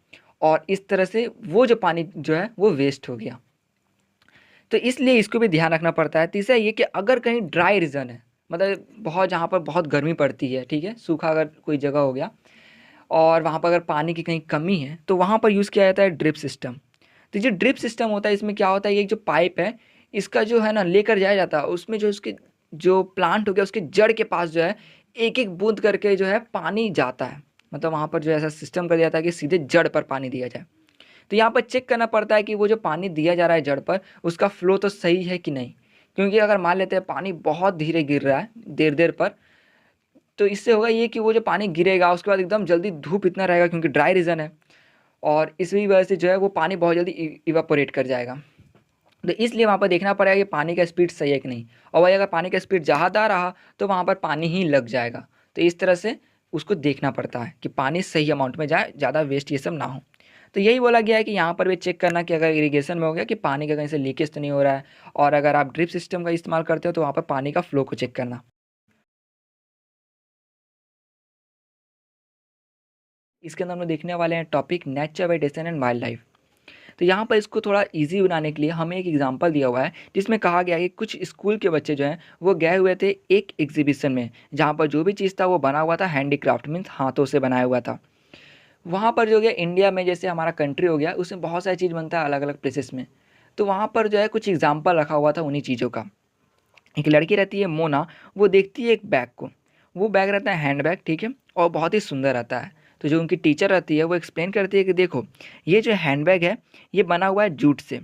और इस तरह से वो जो पानी जो है वो वेस्ट हो गया। तो इसलिए इसको भी ध्यान रखना पड़ता है। तीसरा ये कि अगर कहीं ड्राई रीजन है, मतलब बहुत जहाँ पर बहुत गर्मी पड़ती है, ठीक है, सूखा अगर कोई जगह हो गया और वहाँ पर अगर पानी की कहीं कमी है, तो वहाँ पर यूज़ किया जाता है ड्रिप सिस्टम। तो जो ड्रिप सिस्टम होता है इसमें क्या होता है, ये जो पाइप है इसका जो है ना लेकर जाया जाता है, उसमें जो उसके जो प्लांट हो गया उसके जड़ के पास जो है एक एक बूंद करके जो है पानी जाता है, मतलब वहाँ पर जो ऐसा सिस्टम कर दिया जाता है कि सीधे जड़ पर पानी दिया जाए। तो यहाँ पर चेक करना पड़ता है कि वो जो पानी दिया जा रहा है जड़ पर उसका फ्लो तो सही है कि नहीं, क्योंकि अगर मान लेते हैं पानी बहुत धीरे गिर रहा है देर देर पर, तो इससे होगा ये कि वो जो पानी गिरेगा उसके बाद एकदम जल्दी धूप इतना रहेगा क्योंकि ड्राई रीजन है, और इसी वजह से जो है वो पानी बहुत जल्दी इवापोरेट कर जाएगा। तो इसलिए वहाँ पर देखना पड़ेगा कि पानी का स्पीड सही है कि नहीं, और वही अगर पानी का स्पीड ज़्यादा रहा तो वहाँ पर पानी ही लग जाएगा। तो इस तरह से उसको देखना पड़ता है कि पानी सही अमाउंट में जाए, ज़्यादा वेस्ट ये सब ना हो। तो यही बोला गया है कि यहाँ पर भी चेक करना कि अगर इरिगेशन में हो गया कि पानी का कहीं से लीकेज तो नहीं हो रहा है, और अगर आप ड्रिप सिस्टम का इस्तेमाल करते हो तो वहाँ पर पानी का फ्लो को चेक करना। इसके अंदर हम लोग देखने वाले हैं topic nature vegetation and wild life. तो यहाँ पर इसको थोड़ा इजी बनाने के लिए हमें एक एग्जांपल दिया हुआ है जिसमें कहा गया है कि कुछ स्कूल के बच्चे जो हैं वो गए हुए थे एक एग्जीबिशन में, जहाँ पर जो भी चीज़ था वो बना हुआ था हैंडीक्राफ्ट, मीन्स हाथों से बनाया हुआ था। वहाँ पर जो गया इंडिया में जैसे हमारा कंट्री हो गया उसमें बहुत सारी चीज़ बनता है अलग अलग प्लेसेस में, तो वहाँ पर जो है कुछ एग्जाम्पल रखा हुआ था उन्हीं चीज़ों का। एक लड़की रहती है मोना, वो देखती है एक बैग को, वो बैग रहता है हैंड बैग, ठीक है, और बहुत ही सुंदर रहता है। तो जो उनकी टीचर रहती है वो एक्सप्लेन करती है कि देखो ये जो हैंड बैग है ये बना हुआ है जूट से।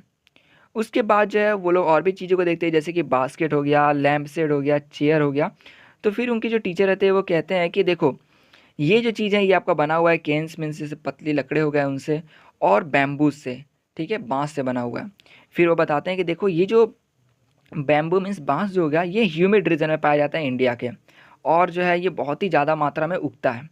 उसके बाद जो है वो लोग और भी चीज़ों को देखते हैं जैसे कि बास्केट हो गया, लैम्प शेड हो गया, चेयर हो गया। तो फिर उनकी जो टीचर रहते हैं वो कहते हैं कि देखो ये जो चीज़ है ये आपका बना हुआ है केन्स मीन्स जैसे पतली लकड़े हो गए उनसे, और बैम्बूज से, ठीक है, बांस से बना हुआ है। फिर वो बताते हैं कि देखो ये जो बैम्बू मीन्स बांस जो हो गया ये ह्यूमिड रीजन में पाया जाता है इंडिया के, और जो है ये बहुत ही ज़्यादा मात्रा में उगता है।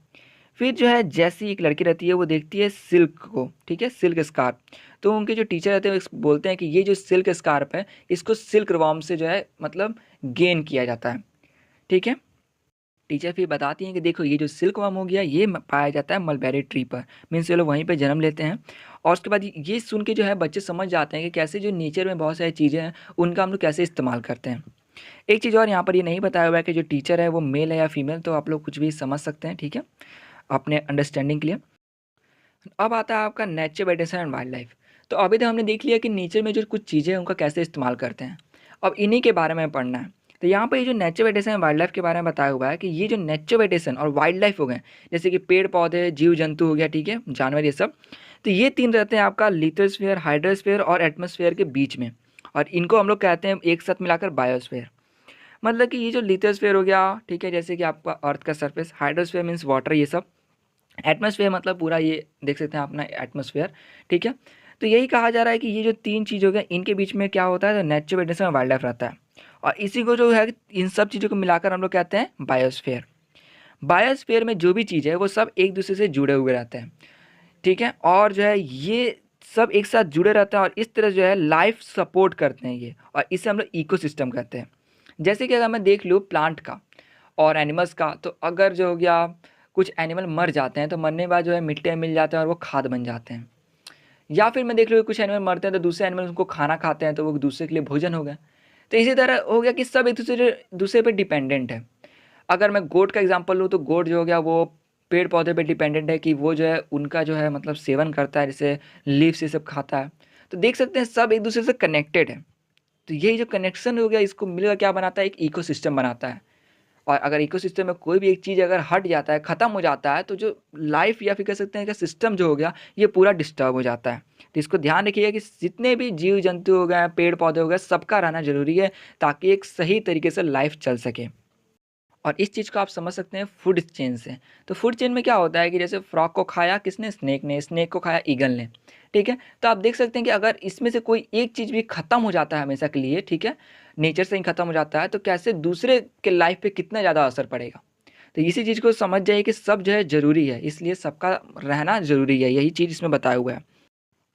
फिर जो है जैसी एक लड़की रहती है वो देखती है सिल्क को, ठीक है, सिल्क स्कार्फ। तो उनके जो टीचर रहते हैं वो बोलते हैं कि ये जो सिल्क स्कार्फ है इसको सिल्क वर्म से जो है मतलब गेन किया जाता है, ठीक है। टीचर फिर बताती हैं कि देखो ये जो सिल्क वर्म हो गया ये पाया जाता है मलबेरी ट्री पर, मीन्स ये लोग वहीं पर जन्म लेते हैं। और उसके बाद ये सुन के जो है बच्चे समझ जाते हैं कि कैसे जो नेचर में बहुत सारी चीज़ें हैं उनका हम लोग कैसे इस्तेमाल करते हैं। एक चीज़ और यहाँ पर ये नहीं बताया हुआ है कि जो टीचर है वो मेल है या फीमेल, तो आप लोग कुछ भी समझ सकते हैं, ठीक है, अपने अंडरस्टैंडिंग के लिए। अब आता है आपका नेचर, वेटेशन एंड वाइल्ड लाइफ। तो अभी तो हमने देख लिया कि नेचर में जो कुछ चीज़ें हैं उनका कैसे इस्तेमाल करते हैं, अब इन्हीं के बारे में पढ़ना है। तो यहाँ पर ये जो नेचर, वेटेशन एंड वाइल्ड लाइफ के बारे में बताया हुआ है कि ये जो नेचर, वेटेशन और वाइल्ड लाइफ हो गए, जैसे कि पेड़ पौधे, जीव जंतु हो गया, ठीक है, जानवर, ये सब, तो ये तीन रहते हैं आपका लिथोस्फीयर, हाइड्रोस्फीयर और एटमॉस्फेयर के बीच में, और इनको हम लोग कहते हैं एक साथ मिलाकर बायोस्फीयर। मतलब कि ये जो लिथोस्फीयर हो गया, ठीक है, जैसे कि आपका अर्थ का सरफेस, हाइड्रोस्फीयर मीन्स वाटर, ये सब, एटमॉस्फेयर मतलब पूरा ये देख सकते हैं अपना एटमॉस्फेयर, ठीक है। तो यही कहा जा रहा है कि ये जो तीन चीज़ हो गया, इनके बीच में क्या होता है, तो नेचर, वेटेशन और वाइल्ड लाइफ रहता है, और इसी को जो है इन सब चीज़ों को मिलाकर हम लोग कहते हैं बायोस्फीयर। बायोस्फीयर में जो भी चीज़ है वो सब एक दूसरे से जुड़े हुए रहते हैं, ठीक है, और जो है ये सब एक साथ जुड़े रहते हैं और इस तरह जो है लाइफ सपोर्ट करते हैं ये, और इसे हम लोग इकोसिस्टम कहते हैं। जैसे कि अगर मैं देख लूँ प्लांट का और एनिमल्स का, तो अगर जो हो गया कुछ एनिमल मर जाते हैं तो मरने के बाद जो है मिट्टी में मिल जाते हैं और वो खाद बन जाते हैं, या फिर मैं देख लूँ कुछ एनिमल मरते हैं तो दूसरे एनिमल उनको खाना खाते हैं तो वो दूसरे के लिए भोजन हो गया। तो इसी तरह हो गया कि सब एक दूसरे दूसरे पे डिपेंडेंट है। अगर मैं गोट का एग्जांपल लूँ तो गोट जो हो गया वो पेड़ पौधे पे डिपेंडेंट है कि वो जो है उनका जो है मतलब सेवन करता है, जैसे लीव्स ये सब खाता है। तो देख सकते हैं सब एक दूसरे से कनेक्टेड है। तो यही जो कनेक्शन हो गया इसको मिलकर क्या बनाता है, एक इकोसिस्टम बनाता है। और अगर इकोसिस्टम में कोई भी एक चीज़ अगर हट जाता है, ख़त्म हो जाता है, तो जो लाइफ या फिर कह सकते हैं कि सिस्टम जो हो गया ये पूरा डिस्टर्ब हो जाता है। तो इसको ध्यान रखिएगा कि जितने भी जीव जंतु हो गए, पेड़ पौधे हो गए, सबका रहना ज़रूरी है ताकि एक सही तरीके से लाइफ चल सके। और इस चीज़ को आप समझ सकते हैं फूड चेन से। तो फूड चेन में क्या होता है कि जैसे फ्रॉग को खाया किसने, स्नेक ने, स्नेक को खाया ईगल ने, ठीक है। तो आप देख सकते हैं कि अगर इसमें से कोई एक चीज़ भी ख़त्म हो जाता है हमेशा के लिए, ठीक है, नेचर से ही ख़त्म हो जाता है, तो कैसे दूसरे के लाइफ पे कितना ज़्यादा असर पड़ेगा। तो इसी चीज़ को समझ जाइए कि सब जो है ज़रूरी है, इसलिए सबका रहना ज़रूरी है, यही चीज़ इसमें बताया हुआ है।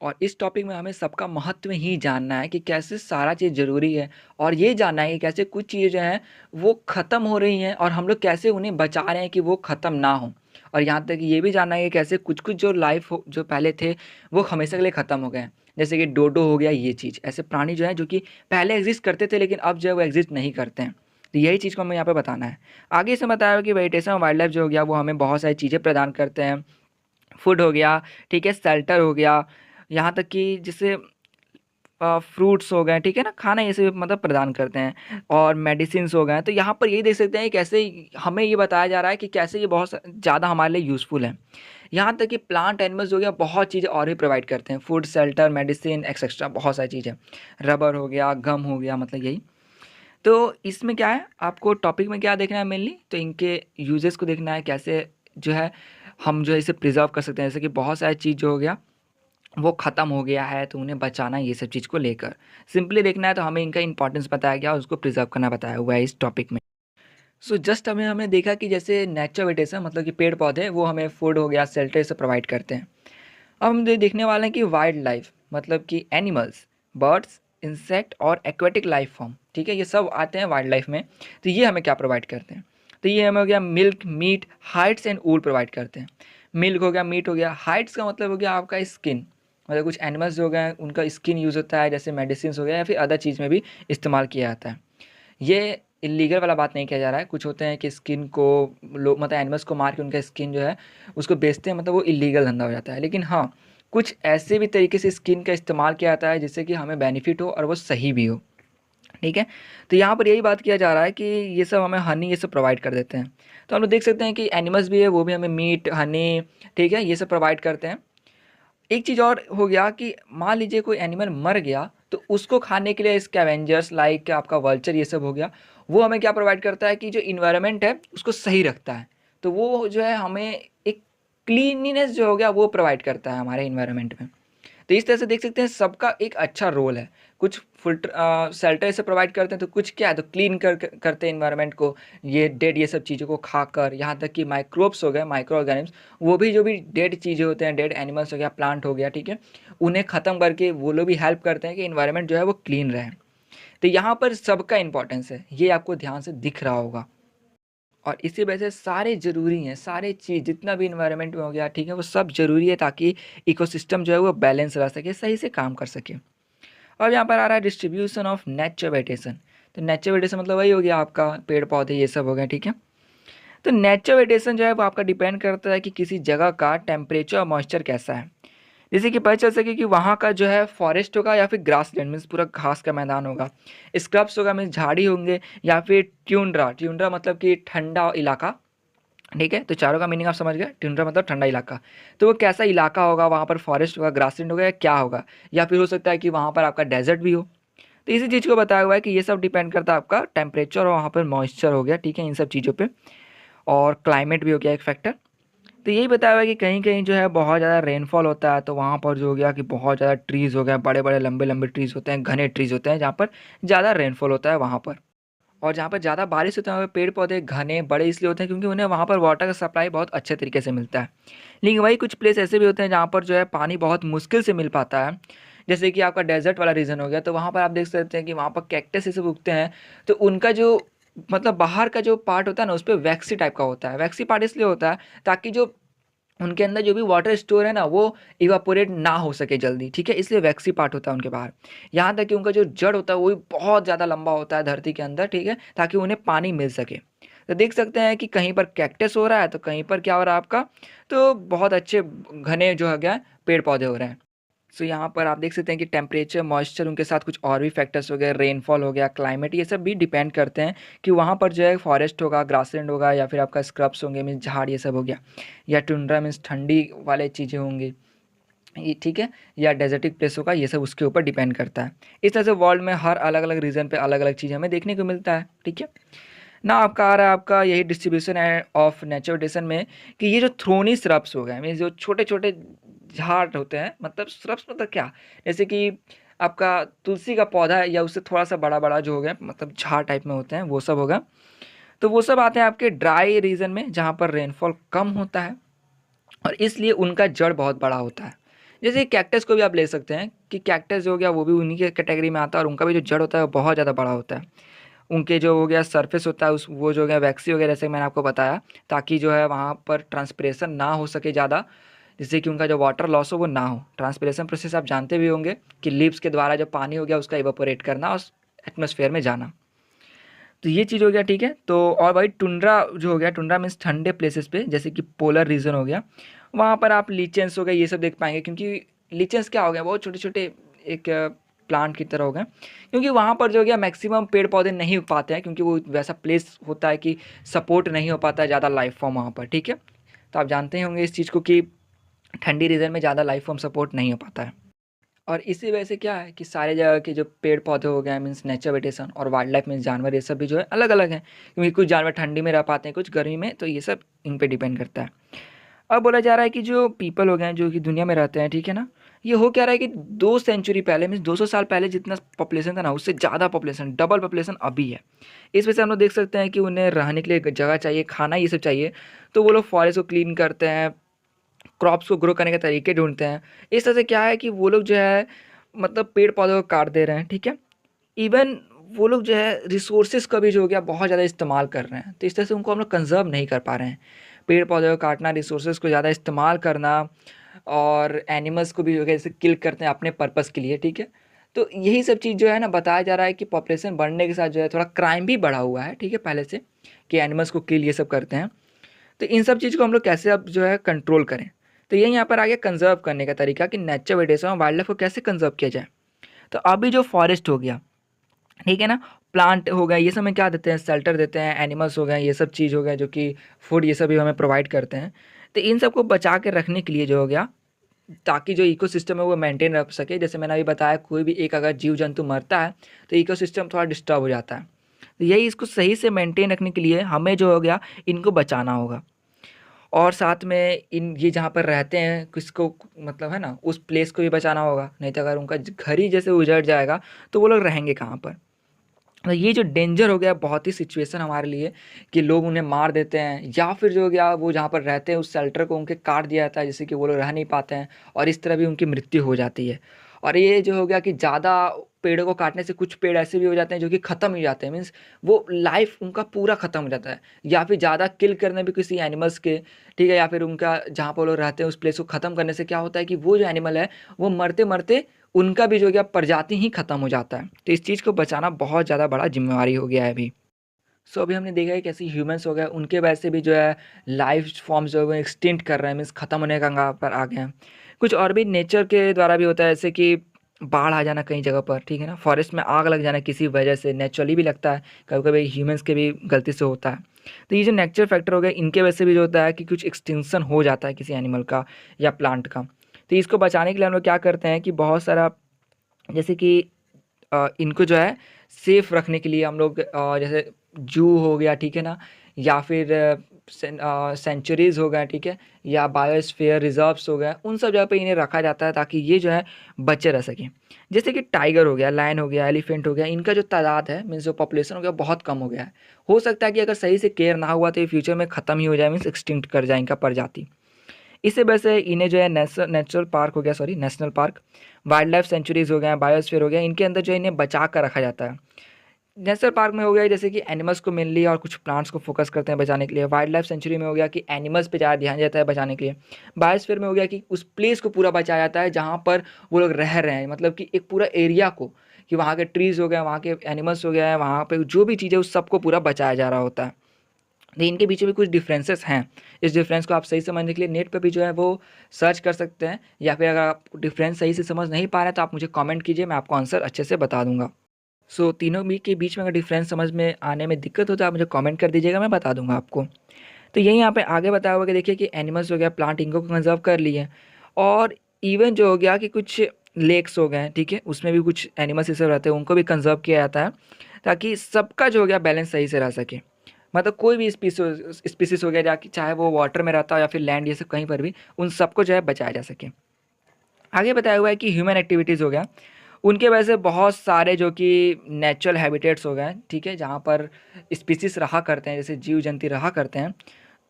और इस टॉपिक में हमें सबका महत्व ही जानना है कि कैसे सारा चीज़ ज़रूरी है, और ये जानना है कि कैसे कुछ चीज़ें जो हैं वो ख़त्म हो रही हैं और हम लोग कैसे उन्हें बचा रहे हैं कि वो ख़त्म ना हो। और यहाँ तक ये भी जानना है कि कैसे कुछ-कुछ जो लाइफ़ हो जो पहले थे वो हमेशा के लिए ख़त्म हो गए हैं। जैसे कि डोडो हो गया, ये चीज़, ऐसे प्राणी जो हैं जो कि पहले एग्ज़िस्ट करते थे लेकिन अब जो है वो एग्ज़िस्ट नहीं करते हैं। तो यही चीज़ को हमें यहाँ पे बताना है। आगे इसमें बताया हुआ कि वेजिटेशन और वाइल्ड लाइफ़ जो हो गया वो हमें बहुत सारी चीज़ें प्रदान करते हैं। फूड हो गया, ठीक है, शेल्टर हो गया, यहाँ तक कि जैसे फ्रूट्स हो गए, ठीक है ना, खाना ये सब मतलब प्रदान करते हैं, और मेडिसिन्स हो गए। तो यहाँ पर यही देख सकते हैं कि कैसे हमें ये बताया जा रहा है कि कैसे ये बहुत ज़्यादा हमारे लिए यूज़फुल है। यहाँ तक कि प्लांट एनिमल्स हो गया बहुत चीज़ें और भी प्रोवाइड करते हैं, फूड, शेल्टर, मेडिसिन एक्सेट्रा, बहुत सारी चीज़ें। रबर हो गया, गम हो गया, मतलब यही। तो इसमें क्या है, आपको टॉपिक में क्या देखना है मेनली, तो इनके यूजेस को देखना है, कैसे जो है हम जो है इसे प्रिजर्व कर सकते हैं। जैसे कि बहुत सारी चीज़ जो हो गया वो ख़त्म हो गया है तो उन्हें बचाना, ये सब चीज़ को लेकर सिंपली देखना है, तो हमें इनका इंपॉर्टेंस बताया गया और उसको प्रिजर्व करना बताया हुआ है इस टॉपिक में। सो जस्ट हमें हमने देखा कि जैसे नेचर वेटेशन मतलब कि पेड़ पौधे वो हमें फूड हो गया, शेल्टर से प्रोवाइड करते हैं। अब हम ये देखने वाले हैं कि वाइल्ड लाइफ मतलब कि एनिमल्स, बर्ड्स, इंसेक्ट और एक्वेटिक लाइफ फॉर्म, ठीक है, ये सब आते हैं वाइल्ड लाइफ में। तो ये हमें क्या प्रोवाइड करते हैं, तो ये हमें हो गया milk, meat, hides and wool provide करते हैं। मिल्क हो गया, मीट हो गया, हाइड्स का मतलब हो गया आपका स्किन, मतलब कुछ एनिमल्स जो हो गए उनका स्किन यूज़ होता है, जैसे मेडिसिन हो गया या फिर अदर चीज़ में भी इस्तेमाल किया जाता है। ये इल्लीगल वाला बात नहीं किया जा रहा है, कुछ होते हैं कि स्किन को लोग मतलब एनिमल्स को मार के उनका स्किन जो है उसको बेचते हैं, मतलब वो इल्लीगल धंधा हो जाता है। लेकिन हाँ, कुछ ऐसे भी तरीके से स्किन का इस्तेमाल किया जाता है जिससे कि हमें बेनिफिट हो और वो सही भी हो, ठीक है। तो यहाँ पर यही बात किया जा रहा है कि ये सब हमें हनी ये सब प्रोवाइड कर देते हैं। तो हम लोग देख सकते हैं कि एनिमल्स भी है वो भी हमें मीट, हनी, ठीक है, ये सब प्रोवाइड करते हैं। एक चीज़ और हो गया कि मान लीजिए कोई एनिमल मर गया तो उसको खाने के लिए स्कैवेंजर्स लाइक आपका वल्चर ये सब हो गया, वो हमें क्या प्रोवाइड करता है कि जो इन्वायरमेंट है उसको सही रखता है। तो वो जो है हमें एक क्लीनिनेस जो हो गया वो प्रोवाइड करता है हमारे इन्वायरमेंट में। तो इस तरह से देख सकते हैं सबका एक अच्छा रोल है। कुछ फिल्टर शेल्टर से प्रोवाइड करते हैं तो कुछ क्या है तो क्लीन करते हैं इन्वायरमेंट को, ये डेड ये सब चीज़ों को खाकर, यहाँ तक कि माइक्रोब्स हो गए, माइक्रो ऑर्गेनिम्स, वो भी जो भी डेड चीज़ें होते हैं, डेड एनिमल्स हो गया, प्लांट हो गया, ठीक है, उन्हें ख़त्म करके वो लोग भी हेल्प करते हैं कि इन्वायरमेंट जो है वो क्लीन रहे। तो यहाँ पर सबका इंपॉर्टेंस है, ये आपको ध्यान से दिख रहा होगा। और इसी वजह से सारे ज़रूरी हैं, सारे चीज़ जितना भी इन्वायरमेंट में हो गया, ठीक है, वो सब ज़रूरी है ताकि इकोसिस्टम जो है वो बैलेंस रह सके, सही से काम कर सके। अब यहाँ पर आ रहा है डिस्ट्रीब्यूशन ऑफ नेचर वेजिटेशन। तो नेचुरल वेजिटेशन मतलब वही हो गया आपका पेड़ पौधे ये सब हो गए, ठीक है। तो नेचुरल वेजिटेशन जो है वो आपका डिपेंड करता है कि किसी जगह का टेम्परेचर और मॉइस्चर कैसा है। जैसे कि पता चल सके कि वहाँ का जो है फॉरेस्ट होगा या फिर ग्रास लैंड मीन्स पूरा घास का मैदान होगा, स्क्रब्स होगा मीन्स झाड़ी होंगे, या फिर ट्यूंड्रा, ट्यूंड्रा मतलब कि ठंडा इलाका, ठीक है। तो चारों का मीनिंग आप समझ गए, ट्यूंड्रा मतलब ठंडा इलाका। तो वो कैसा इलाका होगा, वहाँ पर फॉरेस्ट होगा, ग्रासलैंड होगा या क्या होगा, या फिर हो सकता है कि वहाँ पर आपका डेजर्ट भी हो। तो इसी चीज़ को बताया हुआ है कि ये सब डिपेंड करता है आपका टेम्परेचर और वहाँ पर मॉइस्चर हो गया, ठीक है, इन सब चीज़ों पे, और क्लाइमेट भी हो गया एक फैक्टर। तो यही बताया हुआ है कि कहीं कहीं जो है बहुत ज़्यादा रेनफॉल होता है, तो वहाँ पर जो हो गया कि बहुत ज़्यादा ट्रीज़ हो गए, बड़े बड़े लंबे लंबे ट्रीज़ होते हैं, घने ट्रीज़ होते हैं जहाँ पर ज़्यादा रेनफॉल होता है वहाँ पर। और जहाँ पर ज़्यादा बारिश होता है वहाँ पे पेड़ पौधे घने बड़े इसलिए होते हैं क्योंकि उन्हें वहाँ पर वाटर का सप्लाई बहुत अच्छे तरीके से मिलता है। लेकिन वही कुछ प्लेस ऐसे भी होते हैं जहाँ पर जो है पानी बहुत मुश्किल से मिल पाता है, जैसे कि आपका डेजर्ट वाला रीजन हो गया, तो वहाँ पर आप देख सकते हैं कि वहाँ पर कैक्टस ये सब उगते हैं। तो उनका जो मतलब बाहर का जो पार्ट होता है ना उस पर वैक्सी टाइप का होता है। वैक्सी पार्ट इसलिए होता है ताकि जो उनके अंदर जो भी वाटर स्टोर है ना वो इवापोरेट ना हो सके जल्दी, ठीक है, इसलिए वैक्सी पार्ट होता है उनके बाहर। यहाँ तक कि उनका जो जड़ होता है वो भी बहुत ज़्यादा लंबा होता है धरती के अंदर, ठीक है, ताकि उन्हें पानी मिल सके। तो देख सकते हैं कि कहीं पर कैक्टस हो रहा है तो कहीं पर क्या हो रहा है आपका, तो बहुत अच्छे घने जो है क्या पेड़ पौधे हो रहे हैं। सो यहाँ पर आप देख सकते हैं कि टेम्परेचर, मॉइस्चर, उनके साथ कुछ और भी फैक्टर्स हो गए, रेनफॉल हो गया, क्लाइमेट, ये सब भी डिपेंड करते हैं कि वहाँ पर जो है फॉरेस्ट होगा, ग्रासलैंड होगा, या फिर आपका स्क्रब्स होंगे मीन्स झाड़ ये सब हो गया, या टुंड्रा मीन्स ठंडी वाले चीज़ें होंगी ये, ठीक है, या डेजर्टिक प्लेस होगा, ये सब उसके ऊपर डिपेंड करता है। इस तरह से वर्ल्ड में हर अलग अलग रीजन पे अलग अलग चीज़ हमें देखने को मिलता है, ठीक है ना। आपका आ रहा है आपका यही डिस्ट्रीब्यूशन है ऑफ नेचुरल में, कि ये जो थ्रोनी श्रब्स हो गए मीन्स जो छोटे छोटे झाड़ होते हैं, मतलब श्रब्स मतलब क्या, जैसे कि आपका तुलसी का पौधा है या उससे थोड़ा सा बड़ा बड़ा जो हो गया मतलब झाड़ टाइप में होते हैं, वो सब होगा। तो वो सब आते हैं आपके ड्राई रीजन में जहाँ पर रेनफॉल कम होता है, और इसलिए उनका जड़ बहुत बड़ा होता है। जैसे कैक्टस को भी आप ले सकते हैं कि कैक्टस जो हो गया वो भी उन्हीं के कैटेगरी में आता है, और उनका भी जो जड़ होता है वो बहुत ज़्यादा बड़ा होता है। उनके जो हो गया सरफेस होता है उस वो जो हो गया वैक्सी वगैरह, जैसे मैंने आपको बताया, ताकि जो है वहाँ पर ट्रांसपिरेशन ना हो सके ज़्यादा, जिससे कि उनका जो वाटर लॉस हो वो ना हो। ट्रांसपिरेशन प्रोसेस आप जानते भी होंगे कि लीव्स के द्वारा जो पानी हो गया उसका इवापोरेट करना और एटमॉस्फेयर में जाना। तो ये चीज़ हो गया, ठीक है। तो और भाई टुंड्रा जो हो गया, टुंड्रा मीन्स ठंडे प्लेसेस पे, जैसे कि पोलर रीजन हो गया, वहाँ पर आप लीचेंस हो गए ये सब देख पाएंगे, क्योंकि लीचेंस क्या हो गया, बहुत छोटे छोटे एक प्लांट की तरह हो गए, क्योंकि वहाँ पर जो हो गया मैक्सिमम पेड़ पौधे नहीं उग पाते हैं, क्योंकि वो वैसा प्लेस होता है कि सपोर्ट नहीं हो पाता है ज़्यादा लाइफ फॉर्म वहाँ पर, ठीक है। तो आप जानते ही होंगे इस चीज़ को कि ठंडी रीजन में ज़्यादा लाइफ फॉर्म सपोर्ट नहीं हो पाता है। और इसी वजह से क्या है कि सारे जगह के जो पेड़ पौधे हो गए मीन्स नेचर वेजिटेशन, और वाइल्ड लाइफ मीन्स जानवर, ये सब भी जो है अलग अलग हैं, क्योंकि कुछ जानवर ठंडी में रह पाते हैं, कुछ गर्मी में, तो ये सब इन पे डिपेंड करता है। अब बोला जा रहा है कि जो पीपल हो गए हैं जो कि दुनिया में रहते हैं, ठीक है ना, ये हो क्या रहा है कि 2 सेंचुरी पहले मीन्स 200 साल पहले जितना पॉपुलेशन था ना उससे ज़्यादा पॉपुलेशन, डबल पॉपुलेशन अभी है। इस वजह से हम लोग देख सकते हैं कि उन्हें रहने के लिए एक जगह चाहिए, खाना ये सब चाहिए, तो वो लोग फॉरेस्ट को क्लीन करते हैं, क्रॉप्स को ग्रो करने के तरीके ढूंढते हैं। इस तरह से क्या है कि वो लोग जो है मतलब पेड़ पौधों को काट दे रहे हैं, ठीक है। इवन वो लोग जो है रिसोर्सेज का भी जो हो गया बहुत ज़्यादा इस्तेमाल कर रहे हैं, तो इस तरह से उनको हम लोग कंजर्व नहीं कर पा रहे हैं। पेड़ पौधों को काटना, रिसोर्सेज को ज़्यादा इस्तेमाल करना, और एनिमल्स को भी जो है जैसे किल करते हैं अपने पर्पज़ के लिए, ठीक है। तो यही सब चीज़ जो है ना बताया जा रहा है कि पॉपुलेशन बढ़ने के साथ जो है थोड़ा क्राइम भी बढ़ा हुआ है, ठीक है, पहले से, कि एनिमल्स को किल ये सब करते हैं। तो इन सब चीज़ को हम लोग कैसे अब जो है कंट्रोल करें, तो ये यहाँ पर आ गया कंजर्व करने का तरीका कि नेचर वेजिटेशन और वाइल्ड लाइफ को कैसे कंजर्व किया जाए। तो अभी जो फॉरेस्ट हो गया, ठीक है ना, प्लांट हो गए, ये सब में क्या देते हैं, शेल्टर देते हैं, एनिमल्स हो गए, ये सब चीज़ हो गया जो कि फूड ये सब भी हमें प्रोवाइड करते हैं। तो इन सब को बचा के रखने के लिए जो हो गया, ताकि जो इकोसिस्टम है वो मेंटेन रख सके, जैसे मैंने अभी बताया कोई भी एक अगर जीव जंतु मरता है तो इकोसिस्टम थोड़ा डिस्टर्ब हो जाता है। तो यही इसको सही से मेंटेन रखने के लिए हमें जो हो गया इनको बचाना होगा, और साथ में इन ये जहाँ पर रहते हैं किसको मतलब है ना उस प्लेस को भी बचाना होगा, नहीं तो अगर उनका घर ही जैसे उजड़ जाएगा तो वो लोग रहेंगे कहाँ पर। तो ये जो डेंजर हो गया बहुत ही सिचुएशन हमारे लिए कि लोग उन्हें मार देते हैं, या फिर जो हो गया वो जहाँ पर रहते हैं उस शेल्टर को उनके काट दिया जाता है, जिससे कि वो लोग रह नहीं पाते हैं, और इस तरह भी उनकी मृत्यु हो जाती है। और ये जो हो गया कि ज़्यादा पेड़ों को काटने से कुछ पेड़ ऐसे भी हो जाते हैं जो कि ख़त्म ही हो जाते हैं, मीन्स वो लाइफ उनका पूरा ख़त्म हो जाता है, या फिर ज़्यादा किल करने भी किसी एनिमल्स के, ठीक है, या फिर उनका जहाँ पर वो लोग रहते हैं उस प्लेस को ख़त्म करने से क्या होता है कि वो जो एनिमल है वो मरते मरते उनका भी जो है क्या प्रजाति ही खत्म हो जाता है। तो इस चीज़ को बचाना बहुत ज़्यादा बड़ा ज़िम्मेवारी हो गया है अभी। सो अभी हमने देखा है कि ऐसे ह्यूमन्स हो गए, उनके वजह से भी जो है लाइफ फॉर्म्स जो है वो एक्सटिंक्ट कर रहे हैं, मीन्स खत्म होने का कगार पर आ गए हैं। कुछ और भी नेचर के द्वारा भी होता है, जैसे कि बाढ़ आ जाना कई जगह पर, ठीक है ना? फॉरेस्ट में आग लग जाना किसी वजह से नेचुरली भी लगता है, कभी-कभी ह्यूमन्स के भी गलती से होता है। तो ये जो नेचुरल फैक्टर हो गया, इनके वजह से भी जो होता है कि कुछ एक्सटिंक्शन हो जाता है किसी एनिमल का या प्लांट का। तो इसको बचाने के लिए हम लोग क्या करते हैं कि बहुत सारा, जैसे कि इनको जो है सेफ रखने के लिए हम लोग जैसे जू हो गया, ठीक है ना? या फिर सेंचुरीज़ हो गए, ठीक है? या बायोस्फीयर रिज़र्व्स हो गए, उन सब जगह पे इन्हें रखा जाता है ताकि ये जो है बचे रह सकें। जैसे कि टाइगर हो गया, लायन हो गया, एलिफेंट हो गया, इनका जो तादाद है, मीन्स जो पॉपुलेशन हो गया, बहुत कम हो गया है। हो सकता है कि अगर सही से केयर ना हुआ तो ये फ्यूचर में ख़त्म ही हो जाए, मीन्स एक्सटिंक्ट कर जाए इनका प्रजाति। इसी वजह से इन्हें जो है नेचुरल पार्क हो गया, sorry national park, wild life centuries हो गए, बायोस्फीयर हो गया, इनके अंदर जो है इन्हें बचा कर रखा जाता है। नेशनल पार्क में हो गया जैसे कि एनिमल्स को मेनली और कुछ प्लांट्स को फोकस करते हैं बचाने के लिए। वाइल्ड लाइफ सेंचुरी में हो गया कि एनिमल्स पे ज़्यादा ध्यान जाता है बचाने के लिए। बायोस्फीयर में हो गया कि उस प्लेस को पूरा बचाया जाता है जहाँ पर वो लोग रह रहे हैं, मतलब कि एक पूरा एरिया को, कि वहाँ के ट्रीज़ हो गए, वहाँ के एनिमल्स हो गया है, वहाँ पे जो भी चीज़ है उस सबको पूरा बचाया जा रहा होता है। तो इनके बीच में भी कुछ डिफरेंसेस हैं। इस डिफरेंस को आप सही समझने के लिए नेट पे भी जो है वो सर्च कर सकते हैं, या फिर अगर आप डिफरेंस सही से समझ नहीं पा रहे हैं तो आप मुझे कमेंट कीजिए, मैं आपको आंसर अच्छे से बता दूँगा। सो तीनों के बीच में अगर डिफरेंस समझ में आने में दिक्कत हो तो आप मुझे कमेंट कर दीजिएगा, मैं बता दूँगा आपको। तो यही यहाँ पे आगे बताया हुआ कि देखिए कि एनिमल्स हो गया, प्लांट, इनको कंज़र्व कर लिए, और इवन जो हो गया कि कुछ लेक्स हो गए, ठीक है? उसमें भी कुछ एनिमल्स ये सब रहते हैं, उनको भी कंज़र्व किया जाता है ताकि सबका जो हो गया बैलेंस सही से रह सके। मतलब कोई भी स्पीशीज़ हो गया जाकि चाहे वो वाटर में रहता हो या फिर लैंड, ये सब कहीं पर भी, उन सबको जो है बचाया जा सके। आगे बताया हुआ है कि ह्यूमन एक्टिविटीज़ हो गया, उनके वजह से बहुत सारे जो कि नेचुरल हैबिटेट्स हो गए, ठीक है? जहाँ पर स्पीशीज़ रहा करते हैं, जैसे जीव-जंतु रहा करते हैं,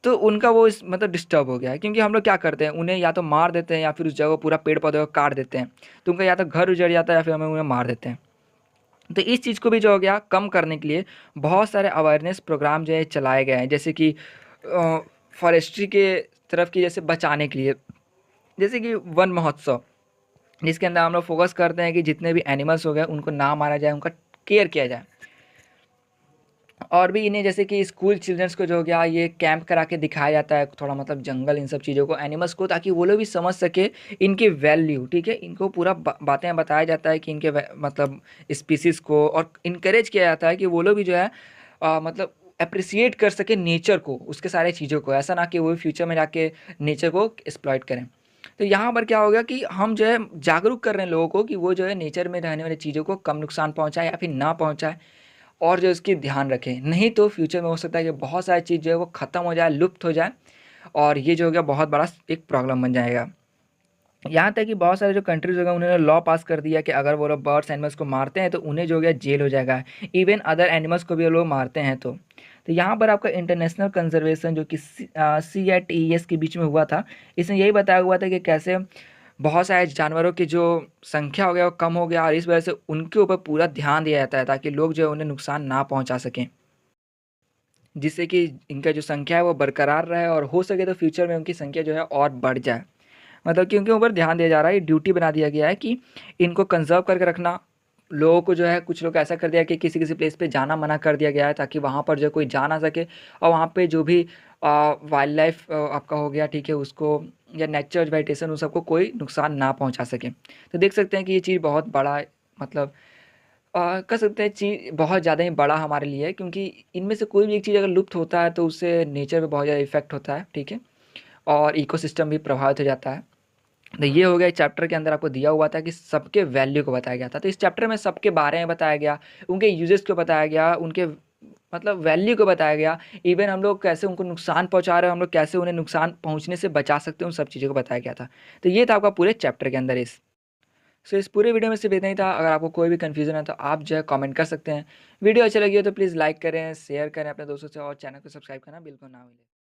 तो उनका वो इस मतलब डिस्टर्ब हो गया है, क्योंकि हम लोग क्या करते हैं, उन्हें या तो मार देते हैं या फिर उस जगह को पूरा पेड़-पौधे को काट देते हैं। तो उनका या तो घर उजड़ जाता है या फिर हमें उन्हें मार देते हैं। तो इस चीज़ को भी जो हो गया कम करने के लिए बहुत सारे अवेयरनेस प्रोग्राम जो है चलाए गए हैं, जैसे कि फॉरेस्ट्री के तरफ की, जैसे बचाने के लिए, जैसे कि वन महोत्सव, जिसके अंदर हम लोग फोकस करते हैं कि जितने भी एनिमल्स हो गए उनको ना मारा जाए, उनका केयर किया जाए। और भी इन्हें जैसे कि स्कूल चिल्ड्रंस को जो हो गया ये कैंप करा के दिखाया जाता है, थोड़ा मतलब जंगल, इन सब चीज़ों को, एनिमल्स को, ताकि वो लोग भी समझ सके इनकी वैल्यू, ठीक है? इनको पूरा बातें बताया जाता है कि इनके मतलब स्पीसीज़ को, और इनकरेज किया जाता है कि वो लोग भी जो है मतलब अप्रिसिएट कर सके नेचर को, उसके सारे चीज़ों को, ऐसा ना कि वो फ्यूचर में जाके नेचर को एक्सप्लॉइट करें। तो यहाँ पर क्या होगा कि हम जो है जागरूक कर रहे हैं लोगों को कि वो जो है नेचर में रहने वाली चीज़ों को कम नुकसान पहुँचाए या फिर ना पहुँचाए, और जो इसकी ध्यान रखें। नहीं तो फ्यूचर में हो सकता है कि बहुत सारी चीज़ जो है वो ख़त्म हो जाए, लुप्त हो जाए, और ये जो हो गया बहुत बड़ा एक प्रॉब्लम बन जाएगा। यहाँ तक कि बहुत सारे जो कंट्रीज़ हो गए उन्होंने लॉ पास कर दिया कि अगर वो लोग बर्ड्स एनिमल्स को मारते हैं तो उन्हें जो हो गया जेल हो जाएगा। इवन अदर एनिमल्स को भी वो लोग मारते हैं तो। तो यहाँ पर आपका इंटरनेशनल कंज़र्वेशन जो कि CITES के बीच में हुआ था, इसमें यही बताया हुआ था कि कैसे बहुत सारे जानवरों की जो संख्या हो गया वो कम हो गया, और इस वजह से उनके ऊपर पूरा ध्यान दिया जाता है ताकि लोग जो है उन्हें नुकसान ना पहुँचा सकें। जिससे कि इनका जो संख्या है वो बरकरार रहे, और हो सके तो फ्यूचर में उनकी संख्या जो है और बढ़ जाए। मतलब कि उनके ऊपर ध्यान दिया जा रहा है, ये ड्यूटी बना दिया गया है कि इनको कंज़र्व करके रखना। लोगों को जो है, कुछ लोग ऐसा कर दिया कि किसी-किसी प्लेस पे जाना मना कर दिया गया है ताकि वहाँ पर जो कोई जा ना सके, और वहाँ पे जो भी वाइल्ड लाइफ़ आपका हो गया, ठीक है, उसको या नेचर वेजिटेशन उन सबको कोई नुकसान ना पहुँचा सके। तो देख सकते हैं कि ये चीज़ बहुत बड़ा, मतलब कह सकते हैं चीज़ बहुत ज़्यादा ही बड़ा हमारे लिए है, क्योंकि इनमें से कोई भी एक चीज़ अगर लुप्त होता है तो उससे नेचर पे बहुत ज़्यादा इफ़ेक्ट होता है, ठीक है? और इकोसिस्टम भी प्रभावित हो जाता है। तो ये हो गया, इस चैप्टर के अंदर आपको दिया हुआ था कि सबके वैल्यू को बताया गया था। तो इस चैप्टर में सबके बारे में बताया गया, उनके यूजेस को बताया गया, उनके मतलब वैल्यू को बताया गया। इवन हम लोग कैसे उनको नुकसान पहुँचा रहे हैं, हम लोग कैसे उन्हें नुकसान पहुँचने से बचा सकते हैं, उन सब चीज़ों को बताया गया था। तो ये था आपका पूरे चैप्टर के अंदर सो इस पूरे वीडियो में सिर्फ इतना ही था। अगर आपको कोई भी कन्फ्यूज़न है तो आप जो है कमेंट कर सकते हैं। वीडियो अच्छी लगी हो तो प्लीज़ लाइक करें, शेयर करें अपने दोस्तों से, और चैनल को सब्सक्राइब करना बिल्कुल ना भूलें।